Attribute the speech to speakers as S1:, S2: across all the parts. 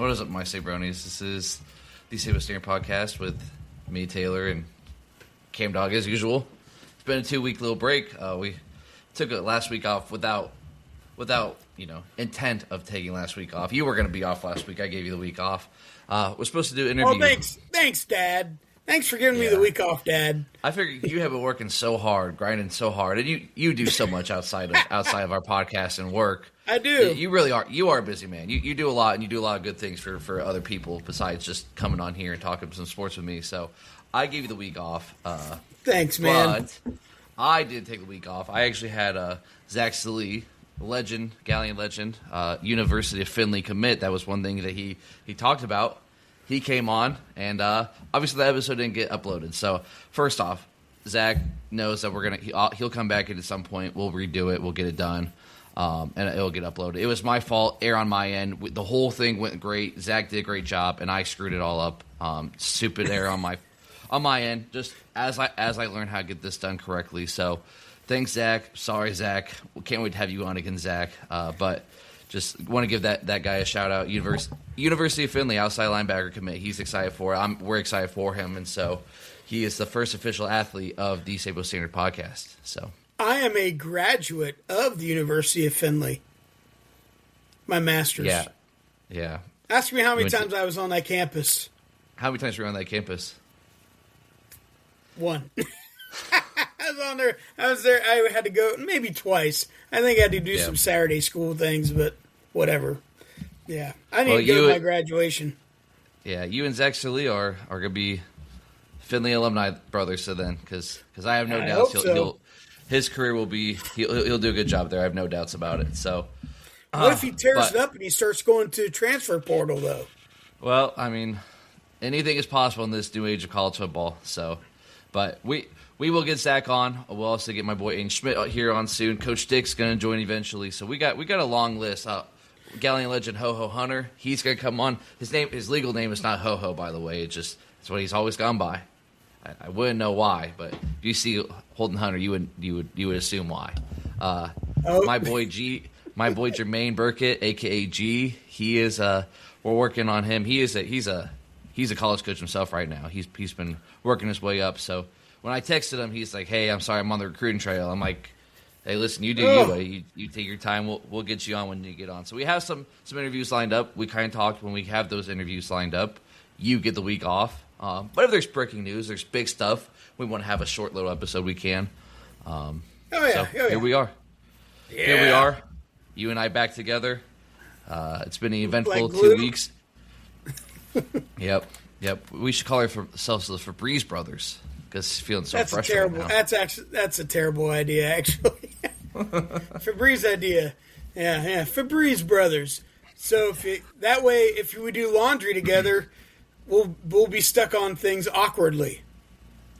S1: What is up, my Sabronis? This is the Sabo Standard Podcast with me, Taylor, and CamDog as usual. It's been a 2-week little break. We took it last week off without intent of taking last week off. You were going to be off last week. I gave you the week off. We're supposed to do an interview.
S2: Oh, thanks, Dad. Thanks for giving me the week off, Dad.
S1: I figured you have been working so hard, grinding so hard, and you do so much outside of our podcast and work.
S2: I do.
S1: You really are. You are a busy man. You do a lot, and you do a lot of good things for other people besides just coming on here and talking some sports with me. So I gave you the week off.
S2: Thanks, man.
S1: But I did take the week off. I actually had Zach Salee, legend, Galleon legend, University of Findlay commit. That was one thing that he talked about. He came on, and obviously that episode didn't get uploaded. So first off, Zach knows that he'll come back in at some point. We'll redo it. We'll get it done, and it'll get uploaded. It was my fault. Error on my end. The whole thing went great. Zach did a great job, and I screwed it all up. Stupid error on my end. Just as I learned how to get this done correctly. So thanks, Zach. Sorry, Zach. Can't wait to have you on again, Zach. But just want to give that guy a shout out. University of Findlay outside linebacker commit. He's excited for it. We're excited for him, and so he is the first official athlete of the Sabo Standard Podcast. So
S2: I am a graduate of the University of Findlay. My master's.
S1: Yeah.
S2: Ask me how many times I was on that campus.
S1: How many times were you on that campus?
S2: One. I was on there. I was there. I had to go maybe twice. I think I had to do some Saturday school things, but whatever. Yeah, I need to go to my graduation.
S1: Yeah, you and Zach Salee are going to be Findlay alumni brothers. So then, because I have no doubts his career will be he'll do a good job there. I have no doubts about it. So,
S2: what if he tears it up and he starts going to transfer portal though?
S1: Well, I mean, anything is possible in this new age of college football. So, but we will get Zach on. We'll also get my boy Aiden Schmidt here on soon. Coach Dick's going to join eventually. So we got a long list. Galleon legend Ho Ho Hunter. He's going to come on. His legal name is not Ho Ho, by the way. It's what he's always gone by. I wouldn't know why, but if you see Holden Hunter, you would assume why. My boy Jermaine Burkett, aka G. He is. We're working on him. He's a college coach himself right now. He's been working his way up. So when I texted him, he's like, "Hey, I'm sorry, I'm on the recruiting trail." I'm like, "Hey, listen, you do you. You take your time. We'll get you on when you get on." So we have some interviews lined up. We kind of talked when we have those interviews lined up. You get the week off. But if there's breaking news, there's big stuff, we want to have a short little episode, we can. Here we are. Yeah. Here we are. You and I back together. It's been an eventful 2 weeks. Yep. We should call ourselves the Febreze Brothers because feeling so fresh right now.
S2: That's a terrible idea, actually. Febreze idea. Yeah. Febreze Brothers. So that way, if we do laundry together, we'll be stuck on things awkwardly.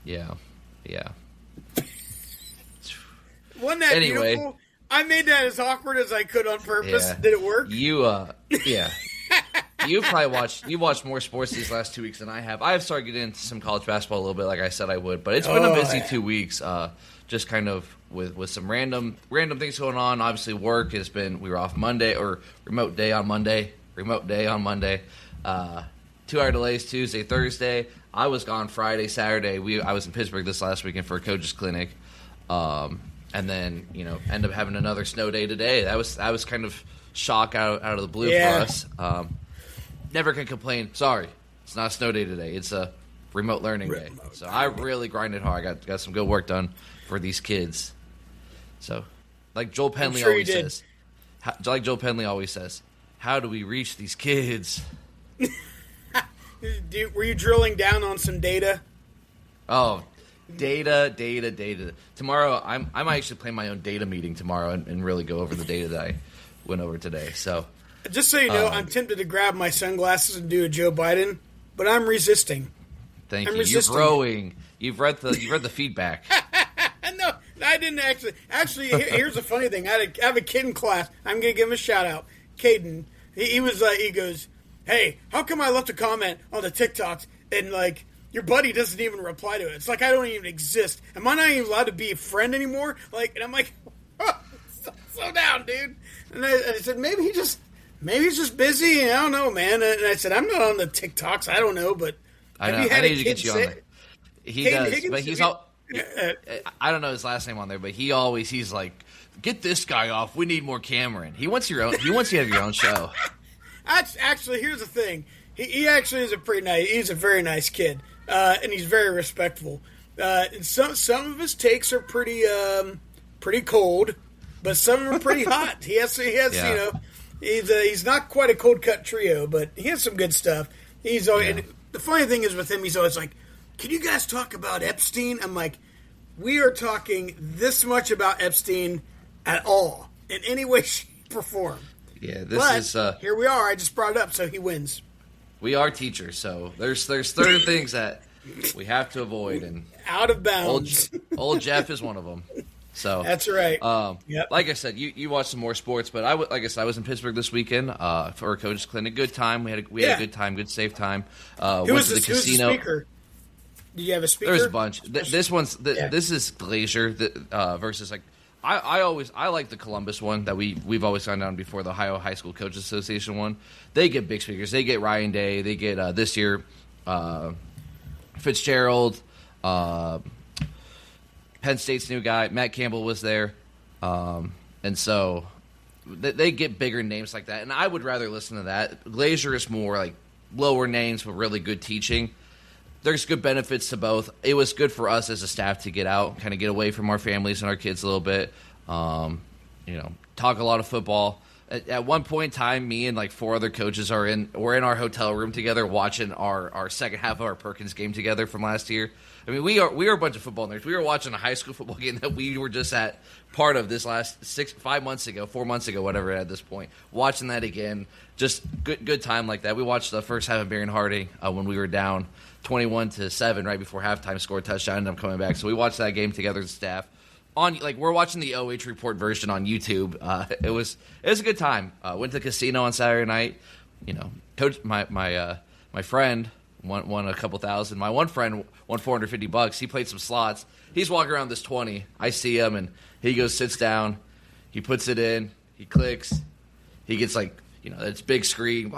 S2: Yeah. Wasn't that beautiful? I made that as awkward as I could on purpose. Yeah. Did it work?
S1: Yeah. You watched more sports these last 2 weeks than I have. I have started getting into some college basketball a little bit, like I said I would, but it's been a busy 2 weeks. Just kind of with some random things going on. Obviously, work has been. We were off Monday or remote day on Monday. 2-hour delays Tuesday, Thursday. I was gone Friday, Saturday. I was in Pittsburgh this last weekend for a coach's clinic, and then end up having another snow day today. That was kind of shock out of the blue for us. Never can complain. Sorry, it's not a snow day today. It's a remote learning day. So I really grinded hard. I got some good work done for these kids. So, like Joel Penley always says, how do we reach these kids?
S2: Were you drilling down on some data?
S1: Oh, data. Tomorrow, I might actually play my own data meeting tomorrow and really go over the data that I went over today. So,
S2: just so you know, I'm tempted to grab my sunglasses and do a Joe Biden, but I'm resisting.
S1: Thank you. You're growing. You've read the feedback.
S2: No, I didn't actually. Actually, here's the funny thing. I have a kid in class. I'm going to give him a shout out. Caden. He was like, he goes, "Hey, how come I left a comment on the TikToks and like your buddy doesn't even reply to it? It's like I don't even exist. Am I not even allowed to be a friend anymore?" And I'm like, "Oh, slow down, dude." And I said, maybe he just maybe he's just busy. I don't know, man. And I said, I'm not on the TikToks. I don't know, but
S1: I know.
S2: have you had
S1: I need to get you on there. He
S2: Hayden
S1: does,
S2: Higgins,
S1: but he's all. I don't know his last name on there, but he's like, get this guy off. We need more Cameron. He wants your own. He wants you to have your own show.
S2: Actually, here's the thing. He actually is he's a very nice kid, and he's very respectful. And some of his takes are pretty cold, but some of them are pretty hot. He has
S1: Yeah.
S2: he's not quite a cold cut trio, but he has some good stuff. He's always, and the funny thing is with him, he's always like, "Can you guys talk about Epstein?" I'm like, "We are talking this much about Epstein at all in any way, shape, or form."
S1: Yeah, this is
S2: here we are. I just brought it up, so he wins.
S1: We are teachers, so there's certain things that we have to avoid, and
S2: out of bounds.
S1: Old Jeff is one of them. So
S2: that's right.
S1: Yep. Like I said, you watched some more sports, but I was in Pittsburgh this weekend for a coach's clinic. Good time. We had a good time, good safe time.
S2: Who was the casino? Who was the speaker? Did you have a speaker?
S1: There's a bunch. This is Glacier versus like I like the Columbus one that we've always gone down before, the Ohio High School Coaches Association one. They get big speakers. They get Ryan Day. They get this year Fitzgerald. Penn State's new guy, Matt Campbell, was there. And so they get bigger names like that. And I would rather listen to that. Glacier is more like lower names with really good teaching. There's good benefits to both. It was good for us as a staff to get out, kind of get away from our families and our kids a little bit. Talk a lot of football. At one point in time, me and like 4 other coaches we're in our hotel room together watching our second half of our Perkins game together from last year. I mean, we are a bunch of football nerds. We were watching a high school football game that we were just at part of this last 4 months ago, whatever at this point. Watching that again, just good time like that. We watched the first half of Barron Harding when we were down 21-7 right before halftime, scored a touchdown, and I'm coming back. So we watched that game together as a staff. We're watching the OH Report version on YouTube. It was a good time. Went to the casino on Saturday night. Coach, my friend won a couple thousand. My one friend won $450. He played some slots. He's walking around this 20. I see him, and he goes, sits down. He puts it in. He clicks. He gets it's big screen.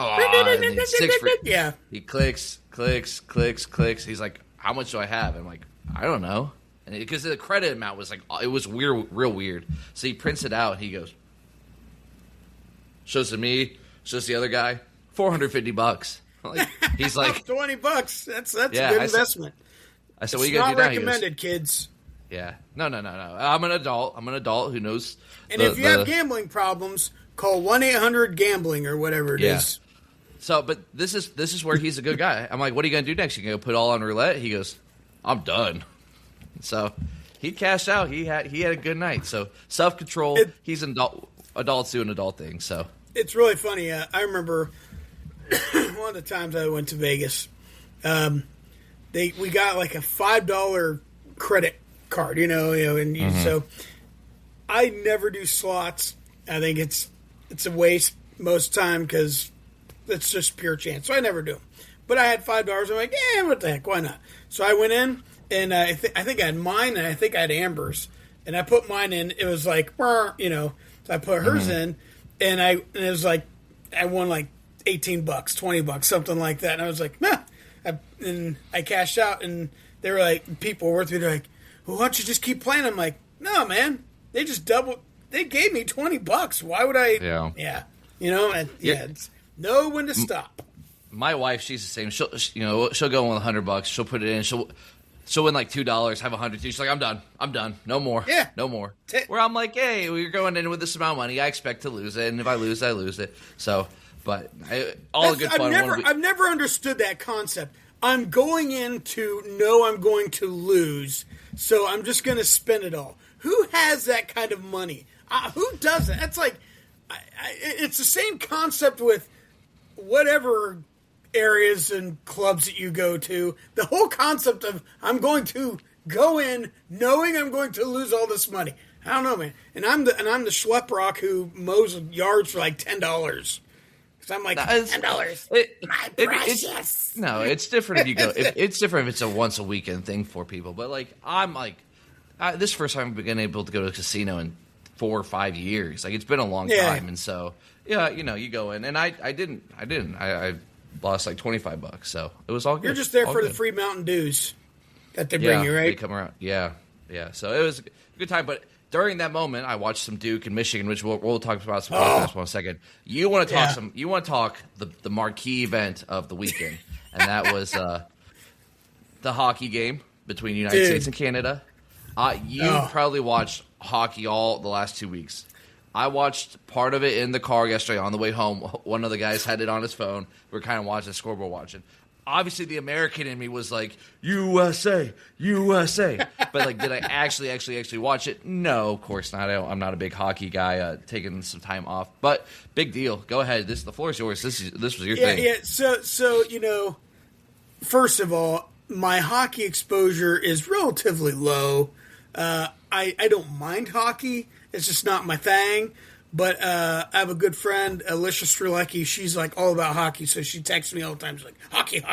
S2: Yeah.
S1: He clicks. He's like, how much do I have? I'm like, I don't know. And because the credit amount was it was weird, real weird. So he prints it out. And he goes, shows to me, shows the other guy, $450. He's like
S2: $20. That's a good investment.
S1: I said, what are you gonna do now?
S2: Not recommended, kids.
S1: Yeah, no. I'm an adult who knows.
S2: And if you have gambling problems, call 1-800-GAMBLING or whatever it is.
S1: So, but this is where he's a good guy. I'm like, what are you gonna do next? You gonna go put all on roulette? He goes, I'm done. So he cashed out. He had a good night. So self-control. He's an adult. Adults do an adult thing. So
S2: it's really funny. I remember one of the times I went to Vegas. We got like a $5 credit card, so I never do slots. I think it's a waste most time because it's just pure chance. So I never do them. But I had $5. I'm like, what the heck? Why not? So I went in. And I think I had mine, and I think I had Amber's. And I put mine in. It was like, so I put hers in, and it was like, I won like $18, $20, something like that. And I was like, nah. And I cashed out, and they were like, people were with me. They're like, well, why don't you just keep playing? I'm like, no, man. They just doubled. They gave me $20. Why would I? Yeah. It's know when to stop.
S1: My wife, she's the same. She'll go in with $100. She'll put it in. She'll win like $2, have 100. She's like, I'm done. No more.
S2: Yeah.
S1: No more. Where I'm like, hey, we're going in with this amount of money. I expect to lose it. And if I lose, I lose it. So, but all good fun.
S2: I've never understood that concept. I'm going in to know I'm going to lose, so I'm just going to spend it all. Who has that kind of money? Who doesn't? That's like, it's the same concept with whatever areas and clubs that you go to. The whole concept of I'm going to go in knowing I'm going to lose all this money. I don't know, man. And I'm the schlep rock who mows yards for like $10. Because I'm like, $10, my precious.
S1: It's different if you go. It's different if it's a once a weekend thing for people. But like, I'm like, this is the first time I've been able to go to a casino in 4 or 5 years. Like, it's been a long time. And so, yeah, you go in. And I didn't. I lost like $25, so it was all good.
S2: You're just there
S1: all
S2: for
S1: good.
S2: the free Mountain Dews that they bring you, right?
S1: They come around. Yeah. So it was a good time. But during that moment, I watched some Duke and Michigan, which we'll talk about some podcast in a second. You want to talk You want to talk the marquee event of the weekend, and that was the hockey game between the United States and Canada. You probably watched hockey all the last 2 weeks. I watched part of it in the car yesterday on the way home. One of the guys had it on his phone. We were kind of watching the scoreboard watching. Obviously, the American in me was like, USA, USA. But, like, did I actually watch it? No, of course not. I'm not a big hockey guy, taking some time off. But big deal. Go ahead. The floor is yours. This was your thing.
S2: Yeah, so, first of all, my hockey exposure is relatively low. I don't mind hockey. It's just not my thing. But I have a good friend, Alicia Strelecki. She's like all about hockey, so she texts me all the time. She's like, hockey.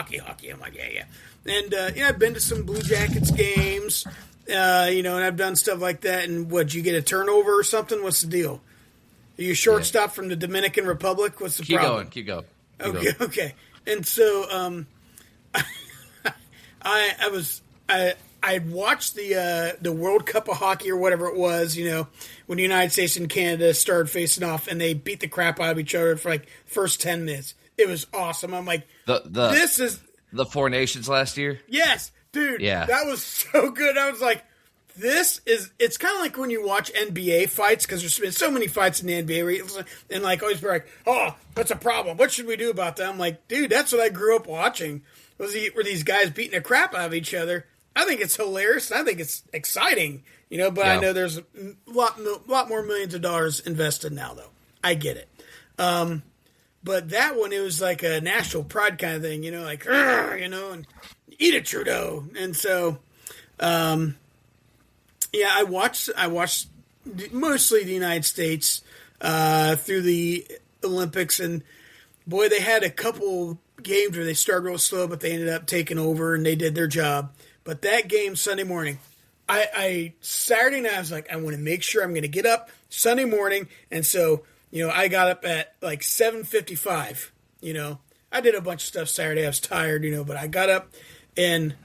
S2: I'm like, yeah. And, I've been to some Blue Jackets games, and I've done stuff like that. And what, you get a turnover or something? What's the deal? Are you shortstop from the Dominican Republic? What's the problem?
S1: Keep going.
S2: Okay. And so I watched the World Cup of Hockey or whatever it was, when the United States and Canada started facing off and they beat the crap out of each other for like the first 10 minutes. It was awesome. I'm like, this is
S1: the Four Nations last year.
S2: Yes, dude.
S1: Yeah,
S2: that was so good. I was like, it's kind of like when you watch NBA fights, because there's been so many fights in the NBA, and like always be like, oh, that's a problem. What should we do about that? I'm like, dude, that's what I grew up watching. Were these guys beating the crap out of each other? I think it's hilarious. I think it's exciting, but I know there's a lot more millions of dollars invested now, though. I get it. But that one, it was like a national pride kind of thing, like, and eat it, Trudeau. And so, I watched mostly the United States through the Olympics, and boy, they had a couple games where they started real slow, but they ended up taking over and they did their job. But that game Sunday morning, Saturday night, I was like, I want to make sure I'm going to get up Sunday morning. And so, I got up at like 7:55, I did a bunch of stuff Saturday. I was tired, but I got up and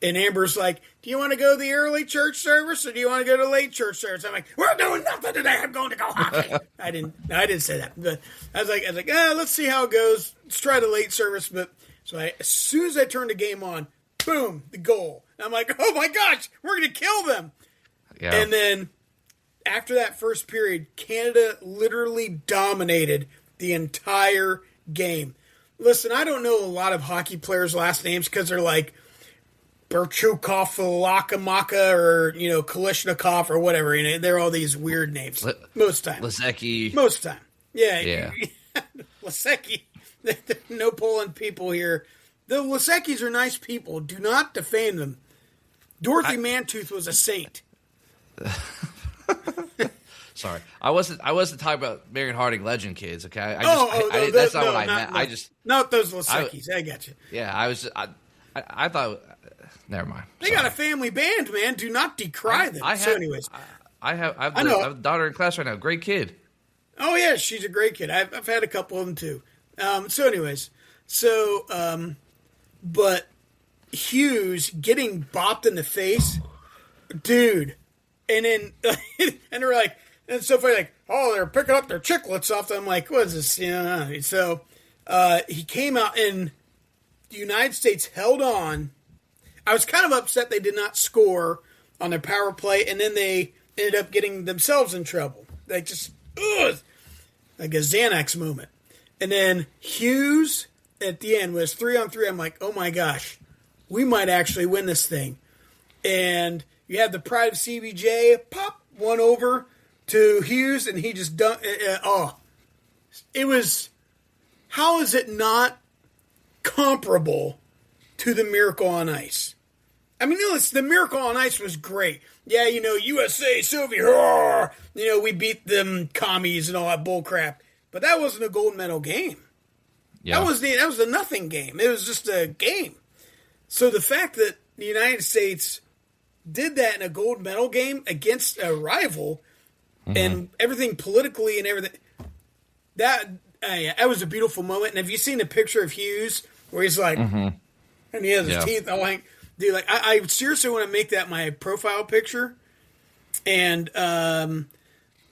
S2: Amber's like, do you want to go to the early church service or do you want to go to the late church service? I'm like, we're doing nothing today. I'm going to go hockey. I didn't say that. But I was like, let's see how it goes. Let's try the late service. But as soon as I turned the game on, boom, the goal. And I'm like, oh my gosh, we're going to kill them. Yeah. And then after that first period, Canada literally dominated the entire game. Listen, I don't know a lot of hockey players' last names because they're like Berchukov, Lakamaka, or, Kalishnikov or whatever. They're all these weird names. Most time.
S1: Lisecki.
S2: Most time. Yeah. Lisecki. No Poland people here. The Liseckis are nice people. Do not defame them. Dorothy Mantooth was a saint.
S1: Sorry, I wasn't talking about Marion Harding legend kids. Okay, that's not what I meant.
S2: Not those Liseckis. I got you.
S1: Yeah, I thought. Never mind.
S2: They got a family band, man. Do not decry them. I have
S1: a daughter in class right now. Great kid.
S2: Oh yeah, she's a great kid. I've had a couple of them too. But Hughes getting bopped in the face, dude, and then and they're like, and it's so funny, like, oh, they're picking up their chiclets off. I'm like, what is this? So he came out and the United States held on. I was kind of upset they did not score on their power play, and then they ended up getting themselves in trouble. Like just like a Xanax moment. And then Hughes at the end was 3-on-3. I'm like, oh my gosh, we might actually win this thing. And you have the pride of CBJ, pop one over to Hughes, and he just dunked. It was. How is it not comparable to the Miracle on Ice? I mean, the Miracle on Ice was great. Yeah, USA, Soviet, we beat them commies and all that bull crap. But that wasn't a gold medal game. Yeah. That was a nothing game. It was just a game. So the fact that the United States did that in a gold medal game against a rival, and everything politically and everything. That was a beautiful moment. And have you seen a picture of Hughes where he's like, and he has his teeth? I'm like, dude, like I seriously want to make that my profile picture. And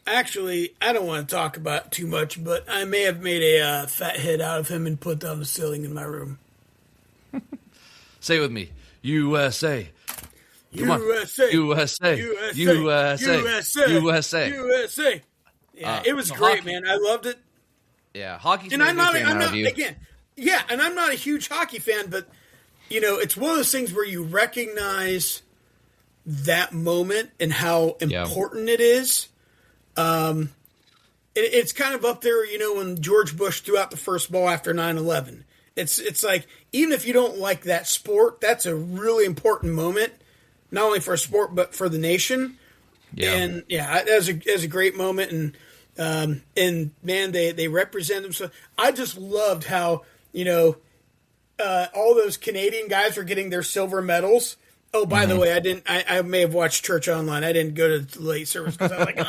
S2: actually, I don't want to talk about it too much, but I may have made a fat head out of him and put it on the ceiling in my room.
S1: Say it with me, USA.
S2: USA.
S1: USA. USA. USA. USA.
S2: USA. Yeah, it was great,
S1: hockey,
S2: man. I loved it.
S1: Yeah, hockey's
S2: and I'm not again. Yeah, and I'm not a huge hockey fan, but it's one of those things where you recognize that moment and how important it is. It's kind of up there, when George Bush threw out the first ball after 9/11. It's like, even if you don't like that sport, that's a really important moment, not only for a sport but for the nation. Yeah. And it was a great moment, and man, they represent themselves. I just loved how all those Canadian guys were getting their silver medals. Oh, by the way, I may have watched church online. I didn't go to the late service because I was like,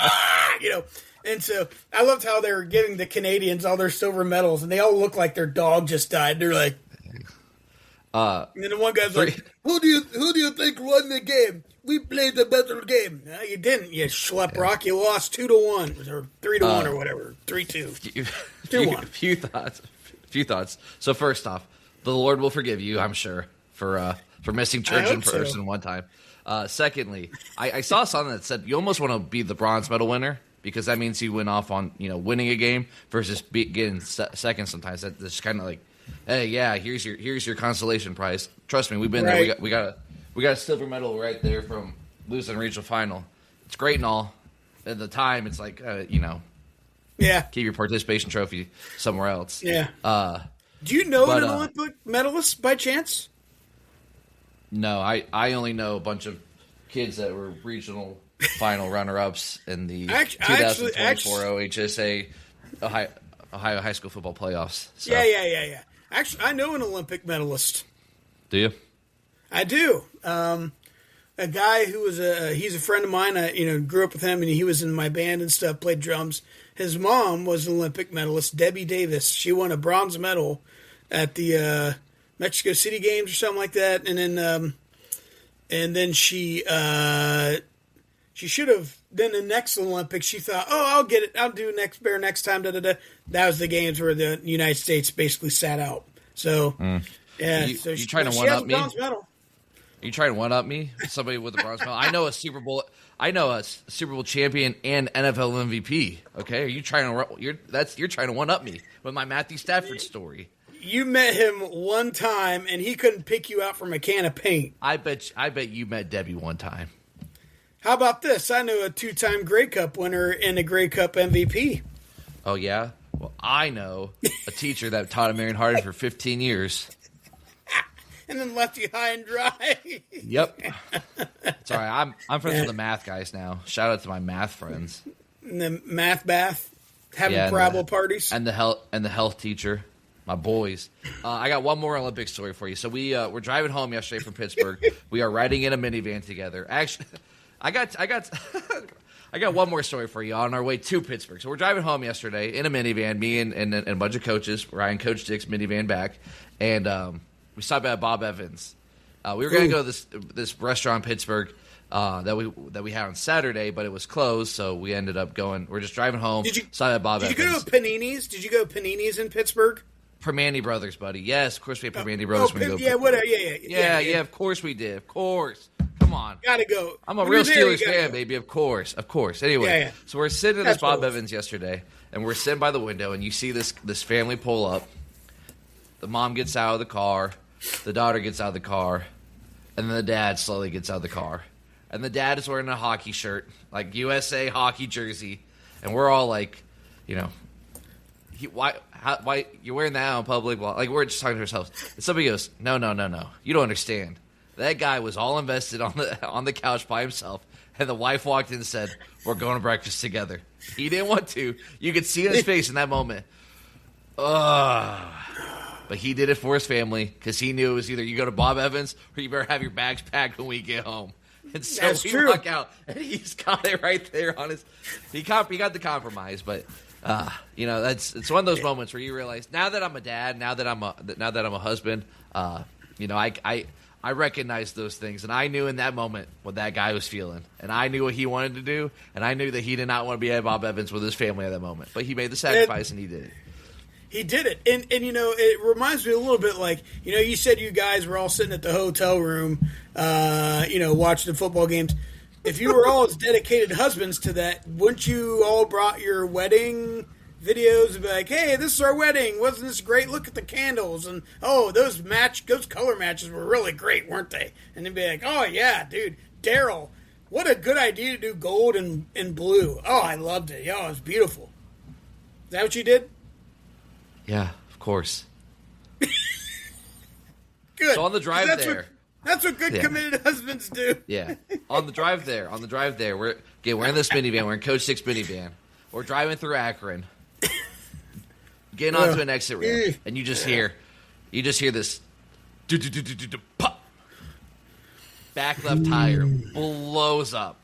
S2: And so I loved how they were giving the Canadians all their silver medals, and they all look like their dog just died. They're like, and then the one guy's like, who do you think won the game? We played the better game. No, you didn't. You schlep rock. You lost 2-1 or 3-1 or whatever. 3-2. 2-1.
S1: Few thoughts. So first off, the Lord will forgive you, I'm sure, for missing church in person one time. Secondly, I saw something that said you almost want to be the bronze medal winner because that means you went off on winning a game versus getting second. Sometimes that's kind of like, hey, yeah, here's your consolation prize. Trust me, we've been there. We got a silver medal right there from losing the regional final. It's great and all. At the time, it's like keep your participation trophy somewhere else.
S2: Yeah. Do you know an Olympic medalist by chance?
S1: No, I only know a bunch of kids that were regional final runner-ups in the 2024 OHSA Ohio High School Football Playoffs. So.
S2: Yeah. Actually, I know an Olympic medalist.
S1: Do you?
S2: I do. A guy who was he's a friend of mine. I grew up with him, and he was in my band and stuff. Played drums. His mom was an Olympic medalist, Debbie Davis. She won a bronze medal at the Mexico City Games or something like that, and then she should have. Then the next Olympics, she thought, I'll get it. I'll do next time. That was the games where the United States basically sat out. So so
S1: you trying to one up me? Are you trying to one up me? Somebody with a bronze medal. I know a Super Bowl champion and NFL MVP. Okay, are you trying to? You're trying to one up me with my Matthew Stafford story.
S2: You met him one time, and he couldn't pick you out from a can of paint.
S1: I bet you met Debbie one time.
S2: How about this? I know a 2-time Grey Cup winner and a Grey Cup MVP.
S1: Oh, yeah? Well, I know a teacher that taught at Marion Harding for 15 years.
S2: And then left you high and dry.
S1: Yep. It's all right. I'm friends with the math guys now. Shout out to my math friends.
S2: And the math bath, having Bravo parties.
S1: And the health teacher. My boys. I got one more Olympic story for you. So we're driving home yesterday from Pittsburgh. We are riding in a minivan together. Actually, I got one more story for you on our way to Pittsburgh. So we're driving home yesterday in a minivan, me and a bunch of coaches. Ryan, Coach Dick's minivan back, and we stopped at Bob Evans. We were going to go to this restaurant in Pittsburgh that we had on Saturday, but it was closed, so we ended up going. We're just driving home. Stopped at Bob Evans.
S2: Did you go to Panini's? Did you go to Panini's in Pittsburgh?
S1: Permane Brothers, buddy. Yes, of course we had Permane Brothers.
S2: Yeah,
S1: of course we did. Of course. Come on.
S2: Gotta go.
S1: I'm a real Steelers fan, baby. Of course. Anyway, so we're sitting at this Bob Evans yesterday, and we're sitting by the window, and you see this family pull up. The mom gets out of the car. The daughter gets out of the car. And then the dad slowly gets out of the car. And the dad is wearing a hockey shirt, like USA hockey jersey. And we're all like, why you're wearing that out in public? Well, like, we're just talking to ourselves. And somebody goes, no. You don't understand. That guy was all invested on the couch by himself. And the wife walked in and said, we're going to breakfast together. He didn't want to. You could see in his face in that moment. But he did it for his family because he knew it was either you go to Bob Evans or you better have your bags packed when we get home. And so
S2: That's
S1: we
S2: true.
S1: walk out, and he's got it right there on his. He got the compromise, but it's one of those moments where you realize now that I'm a dad, now that I'm a husband, I recognize those things, and I knew in that moment what that guy was feeling, and I knew what he wanted to do, and I knew that he did not want to be at Bob Evans with his family at that moment, but he made the sacrifice, and he did it.
S2: He did it. And it reminds me a little bit like, you said you guys were all sitting at the hotel room, watching the football games. If you were all as dedicated husbands to that, wouldn't you all brought your wedding videos and be like, hey, this is our wedding. Wasn't this great? Look at the candles. And, those color matches were really great, weren't they? And they'd be like, oh, yeah, dude, Daryl, what a good idea to do gold and blue. Oh, I loved it. Oh, it was beautiful. Is that what you did?
S1: Yeah, of course.
S2: Good.
S1: So on the drive there.
S2: That's what good committed husbands do.
S1: Yeah. On the drive there, we're in this minivan. We're in Coach Dick's minivan. We're driving through Akron. Getting onto an exit ramp. And you just hear this pop. Back left tire blows up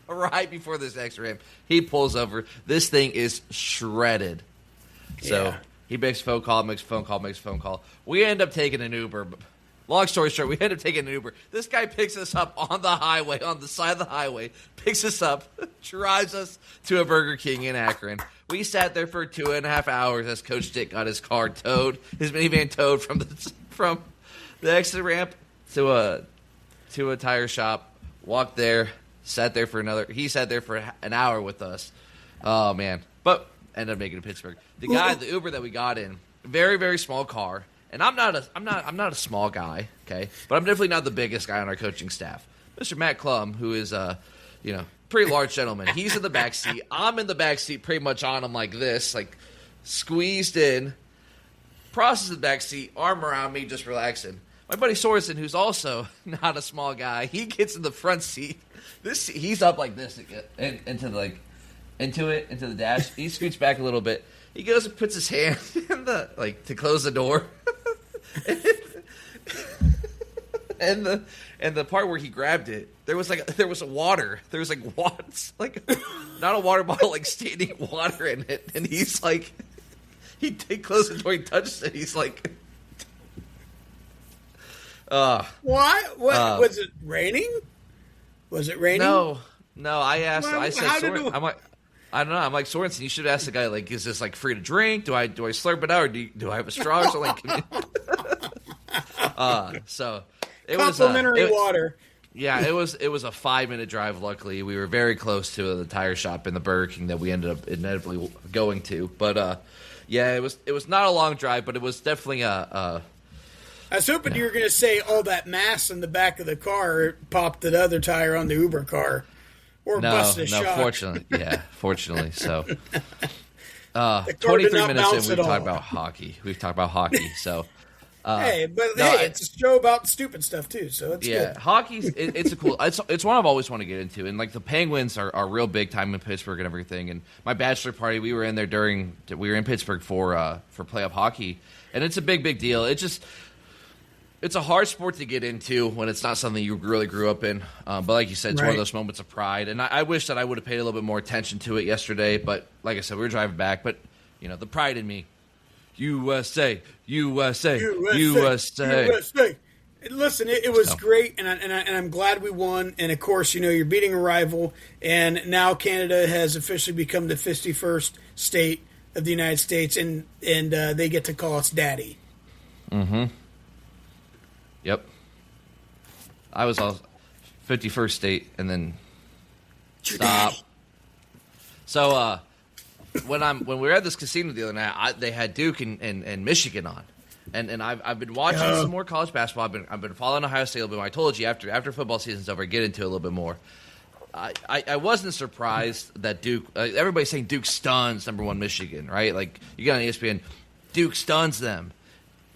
S1: right before this exit ramp. He pulls over. This thing is shredded. So he makes a phone call. We end up taking an Uber. Long story short, we end up taking an Uber. This guy picks us up on the highway, on the side of the highway, picks us up, drives us to a Burger King in Akron. We sat there for 2.5 hours as Coach Dick got his car towed, his minivan towed from the exit ramp to a tire shop. Walked there, sat there for he sat there for an hour with us. Oh man, but ended up making it to Pittsburgh. The Uber that we got in, very very small car. And I'm not a small guy, okay? But I'm definitely not the biggest guy on our coaching staff. Mr. Matt Klum, who is pretty large gentleman. He's in the back seat. I'm in the back seat, pretty much on him like this, like squeezed in. Process in the back seat, arm around me, just relaxing. My buddy Sorensen, who's also not a small guy, he gets in the front seat. He's up like this into the dash. He scoots back a little bit. He goes and puts his hand in to close the door. and the part where he grabbed it, there was a water. There was not a water bottle, like standing water in it. And he's like, he closed the door, he touches it, he's like,
S2: What? Was it raining? Was it raining?
S1: No. I asked. I said, I don't know. I'm like, Sorensen, you should ask the guy, like, is this, like, free to drink? Do I slurp it out, or do I have a straw or something? So it was
S2: complimentary water.
S1: Yeah, it was a 5-minute drive. Luckily, we were very close to the tire shop and the Burger King that we ended up inevitably going to. But it was not a long drive, but it was definitely a.
S2: I was hoping you were going to say all that mass in the back of the car popped the other tire on the Uber car. Or busted a shock.
S1: Fortunately. So, 23 minutes in, we've talked about hockey. So,
S2: it's a show about stupid stuff too. So it's good.
S1: Hockey's it's a cool. It's one I've always wanted to get into, and like the Penguins are real big time in Pittsburgh and everything. And my bachelor party, we were in there we were in Pittsburgh for playoff hockey, and it's a big deal. It's a hard sport to get into when it's not something you really grew up in. But like you said, it's one of those moments of pride. And I wish that I would have paid a little bit more attention to it yesterday. But like I said, we were driving back. But, the pride in me. USA.
S2: Listen, it was great, and I'm glad we won. And, of course, you're beating a rival. And now Canada has officially become the 51st state of the United States, and they get to call us daddy.
S1: Mm-hmm. Yep. I was all 51st state and then stop. So when we were at this casino the other night, they had Duke and Michigan on. And I've been watching some more college basketball. I've been following Ohio State a little bit more. I told you after football season's over, I get into it a little bit more. I wasn't surprised that Duke everybody's saying Duke stuns number 1 Michigan, right? Like you got on ESPN, Duke stuns them.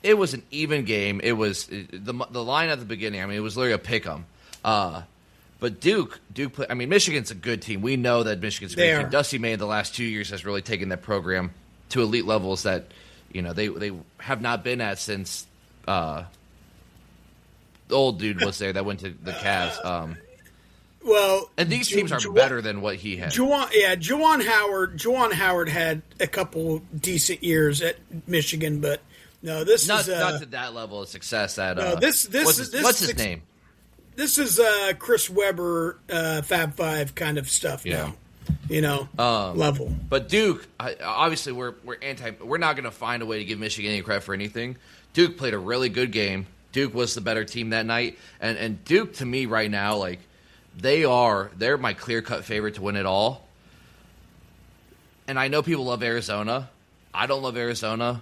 S1: It was an even game. It was the line at the beginning. I mean, it was literally a pick 'em. But Duke play, I mean, Michigan's a good team. We know that Michigan's a great team. Dusty May in the last 2 years has really taken that program to elite levels that they have not been at since the old dude was there that went to the Cavs.
S2: Well,
S1: And these teams are better than what he had.
S2: Juwan Howard had a couple decent years at Michigan, but no, this
S1: not
S2: is
S1: not to that level of success. At
S2: no,
S1: what's his name?
S2: This is Chris Webber, Fab Five kind of stuff now. Level.
S1: But Duke, obviously, we're not going to find a way to give Michigan any credit for anything. Duke played a really good game. Duke was the better team that night, and Duke to me right now, like they're my clear-cut favorite to win it all. And I know people love Arizona. I don't love Arizona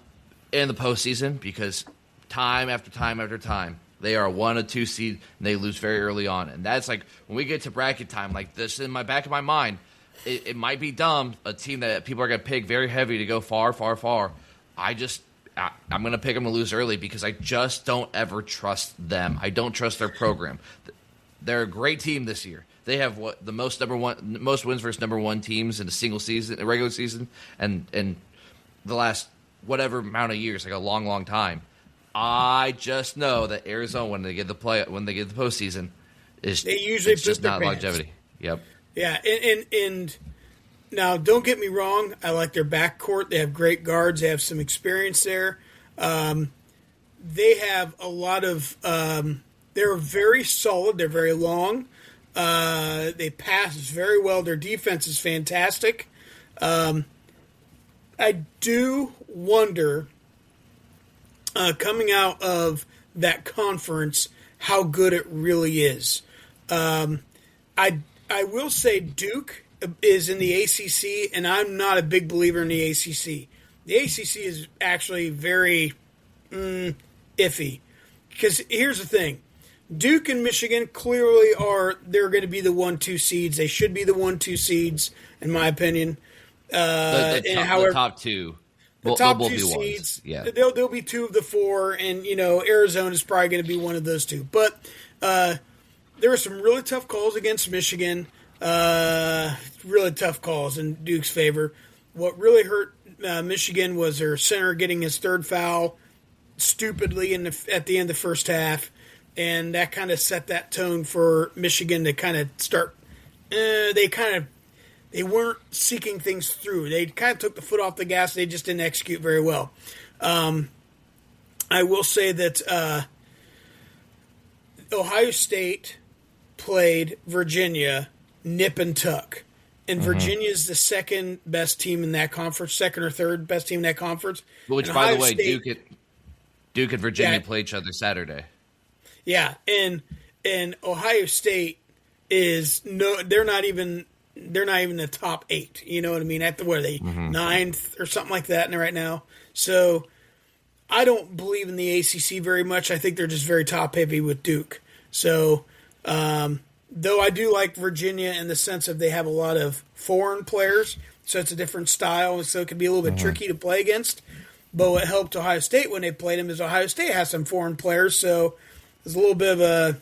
S1: in the postseason because time after time after time, they are a 1 or 2 seed and they lose very early on. And that's like when we get to bracket time, like this in my back of my mind, it might be dumb, a team that people are going to pick very heavy to go far, far, far. I'm going to pick them to lose early because I just don't ever trust them. I don't trust their program. They're a great team this year. They have the most wins versus number one teams in a single season, a regular season, and the last whatever amount of years, like a long, long time. I just know that Arizona, when they get the postseason, they usually it's just not longevity. Yep.
S2: Yeah, and now don't get me wrong. I like their backcourt. They have great guards. They have some experience there. They have a lot of. They're very solid. They're very long. They pass very well. Their defense is fantastic. I do wonder, coming out of that conference, how good it really is. I will say Duke is in the ACC, and I'm not a big believer in the ACC. The ACC is actually very iffy. Because here's the thing. Duke and Michigan clearly they're going to be the 1-2 seeds. They should be the 1-2 seeds, in my opinion.
S1: The top two.
S2: The top two seeds. Yeah. They'll be 2 of the 4, and, Arizona's probably going to be one of those 2. But there were some really tough calls against Michigan. Really tough calls in Duke's favor. What really hurt Michigan was their center getting his 3rd foul stupidly at the end of the first half. And that kind of set that tone for Michigan to kind of start. They weren't seeking things through. They kind of took the foot off the gas. They just didn't execute very well. I will say that Ohio State played Virginia nip and tuck. And Virginia is the second best team in that conference, second or third best team in that conference.
S1: Which, by the way, Duke and Virginia play each other Saturday. Yeah,
S2: and Ohio State they're not even the top 8. You know what I mean? At where are they 9th or something like that right now. So I don't believe in the ACC very much. I think they're just very top heavy with Duke. So though I do like Virginia in the sense of they have a lot of foreign players, so it's a different style, so it can be a little bit tricky to play against. But what helped Ohio State when they played them is Ohio State has some foreign players, so there's a little bit of a,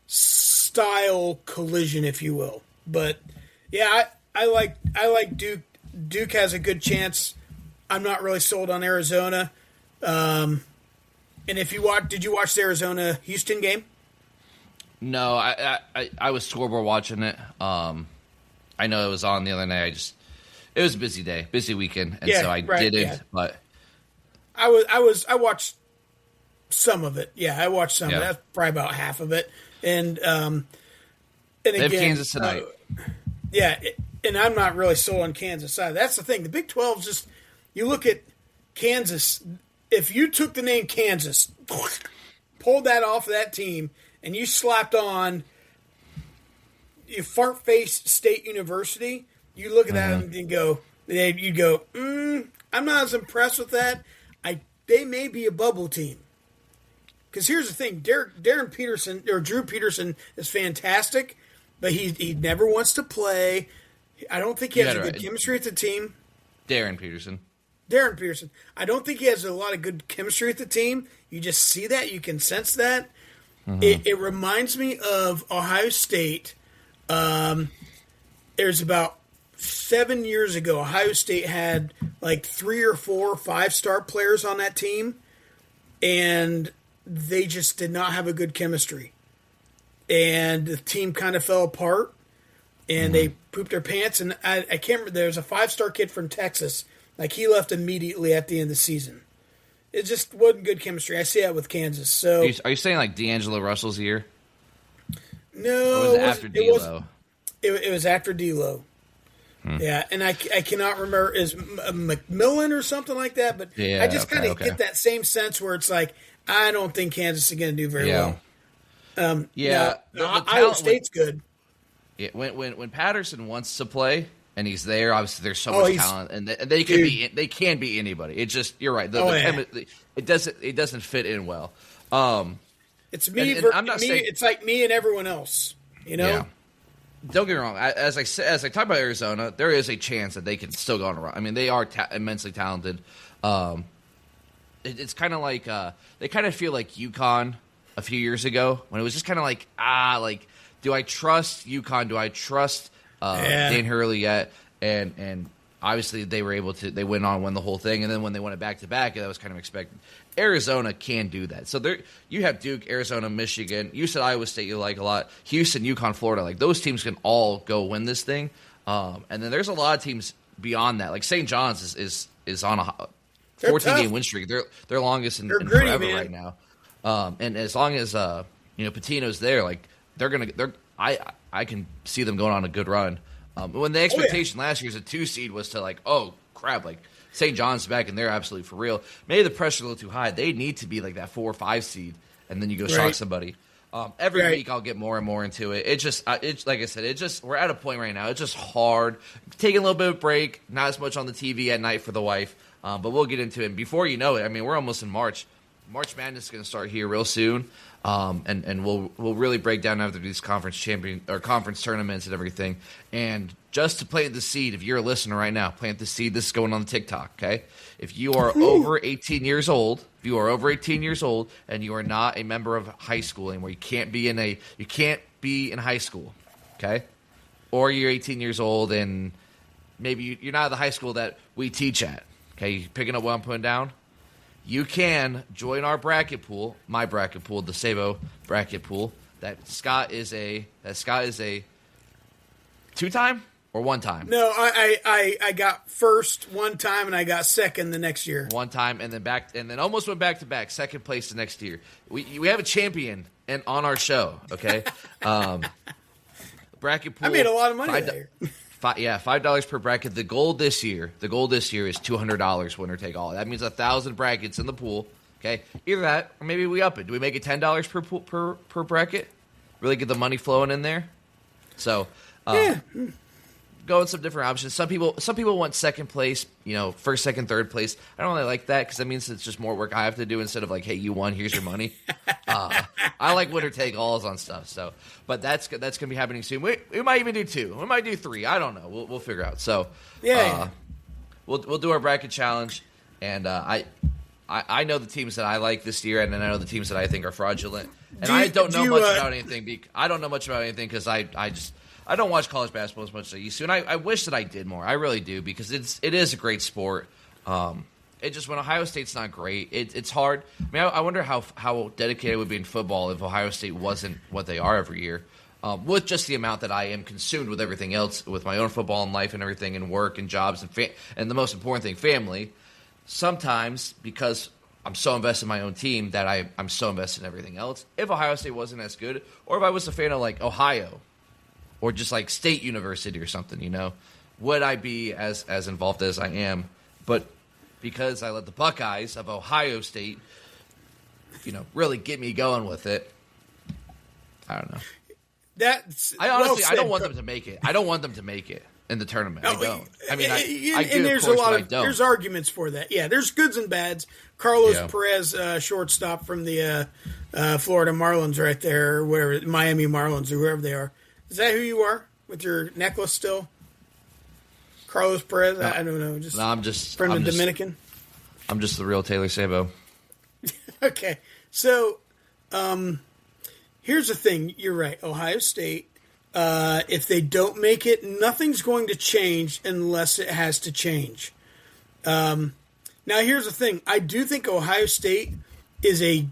S2: style collision, if you will. But yeah, I like Duke. Duke has a good chance. I'm not really sold on Arizona. And did you watch the Arizona Houston game?
S1: No, I was scoreboard watching it. I know it was on the other night. It was a busy day, busy weekend, and so I didn't. Yeah. But
S2: I watched some of it. Yeah, I watched some. That's probably about half of it. And
S1: they have Kansas tonight.
S2: And I'm not really sold on Kansas side. That's the thing. The Big 12 is just, you look at Kansas. If you took the name Kansas, pulled that off of that team, and you slapped on your fart-faced State University, you look at that and you'd go, I'm not as impressed with that. They may be a bubble team. Because here's the thing, Darren Peterson, or Drew Peterson, is fantastic, but he never wants to play. I don't think he has a good chemistry at the team.
S1: Darren Peterson.
S2: I don't think he has a lot of good chemistry at the team. You just see that. You can sense that. It reminds me of Ohio State. There's about 7 years ago, Ohio State had like 3 or 4 5-star players on that team, and they just did not have a good chemistry. and the team kind of fell apart, and they pooped their pants. And I can't remember. There was a 5-star kid from Texas. Like, he left immediately at the end of the season. It just wasn't good chemistry. I see that with Kansas. So,
S1: are you saying like D'Angelo Russell's year?
S2: No,
S1: or was it after D'Lo?
S2: It was after D'Lo. Yeah, and I cannot remember, is McMillan or something like that, but
S1: yeah,
S2: I just kind of get that same sense where it's like, I don't think Kansas is going to do very well. Iowa State's good.
S1: Yeah, when Patterson wants to play and he's there, obviously there's so much talent, and they can be anybody. It just, you're right. It doesn't fit in well.
S2: It's me. I'm not saying it's like me and everyone else. You know.
S1: Yeah. Don't get me wrong. As I talk about Arizona, there is a chance that they can still go on a run. I mean, they are immensely talented. It's kind of like they kind of feel like UConn a few years ago when it was just kind of like, do I trust UConn? Do I trust Dan Hurley yet? And obviously they were able to. They went on and won the whole thing, and then when they won it back to back, that was kind of expected. Arizona can do that. So you have Duke, Arizona, Michigan. You said Iowa State you like a lot. Houston, UConn, Florida. Like, those teams can all go win this thing. And then there's a lot of teams beyond that. Like St. John's is on a 14-game win streak. Their longest in forever right now. And as long as Pitino's there, like I can see them going on a good run. When the expectation last year as a 2 seed was to like, oh crap, like St. John's back and they're absolutely for real. Maybe the pressure's a little too high. They need to be like that 4 or 5 seed, and then you go shock somebody. Every week I'll get more and more into it. It's like I said, we're at a point right now. It's just hard. Taking a little bit of a break, not as much on the TV at night for the wife, but we'll get into it. And before you know it, I mean, we're almost in March. March Madness is going to start here real soon, and we'll really break down after these conference tournaments and everything. And just to plant the seed, if you're a listener right now, plant the seed. This is going on the TikTok, okay? If you are over 18 years old, and you are not a member of high school anymore, you can't be in high school, okay? Or you're 18 years old and maybe you're not at the high school that we teach at, okay? You picking up what I'm putting down? You can join our bracket pool, my bracket pool, the Sabo bracket pool. That Scott is a 2-time or 1-time?
S2: No, I got first one time and I got second the next year.
S1: 1 time and then almost went back to back, second place the next year. We have a champion on our show, okay? Bracket pool.
S2: I made a lot of money there.
S1: $5 per bracket. The goal this year is $200 winner take all. That means 1,000 brackets in the pool. Okay, either that or maybe we up it. Do we make it $10 per bracket? Really get the money flowing in there. So go with some different options. Some people want second place. First, second, third place. I don't really like that because that means it's just more work I have to do instead of like, hey, you won, here's your money. I like winner take alls on stuff. So, but that's gonna be happening soon. We might even do 2. We might do 3. I don't know. We'll figure out. So we'll do our bracket challenge, and I know the teams that I like this year, and then I know the teams that I think are fraudulent. And I don't know much about anything. I don't know much about anything because I don't watch college basketball as much as I used to, and I wish that I did more. I really do because it is a great sport. It just when Ohio State's not great, it's hard. I mean, I wonder how dedicated it would be in football if Ohio State wasn't what they are every year. With just the amount that I am consumed with everything else, with my own football and life and everything, and work and jobs and the most important thing, family. Sometimes because I'm so invested in my own team that I'm so invested in everything else. If Ohio State wasn't as good, or if I was a fan of like Ohio, or just like State University or something, would I be as involved as I am? But because I let the Buckeyes of Ohio State, really get me going with it, I don't know. I don't want them to make it. I don't want them to make it in the tournament. I don't. I mean, I do,
S2: there's
S1: of course,
S2: a lot
S1: but
S2: of
S1: I don't.
S2: There's arguments for that. Yeah, there's goods and bads. Carlos Perez, shortstop from the Florida Marlins, right there, where Miami Marlins or whoever they are. Is that who you are with your necklace still? Carlos Perez? I don't know.
S1: I'm just
S2: from the Dominican.
S1: I'm just the real Taylor Sabo.
S2: Okay, so here's the thing. You're right. Ohio State. If they don't make it, nothing's going to change unless it has to change. Now, here's the thing. I do think Ohio State is a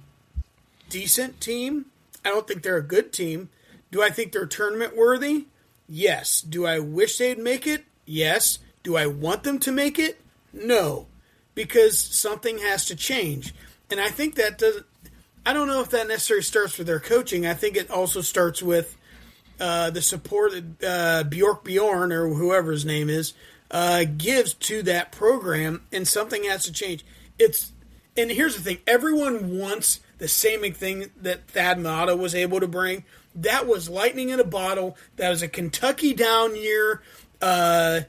S2: decent team. I don't think they're a good team. Do I think they're tournament worthy? Yes. Do I wish they'd make it? Yes. Do I want them to make it? No. Because something has to change. And I think that doesn't... I don't know if that necessarily starts with their coaching. I think it also starts with the support that Bjorn, or whoever his name is, gives to that program, and something has to change. And here's the thing. Everyone wants the same thing that Thad Matta was able to bring. That was lightning in a bottle. That was a Kentucky down year. And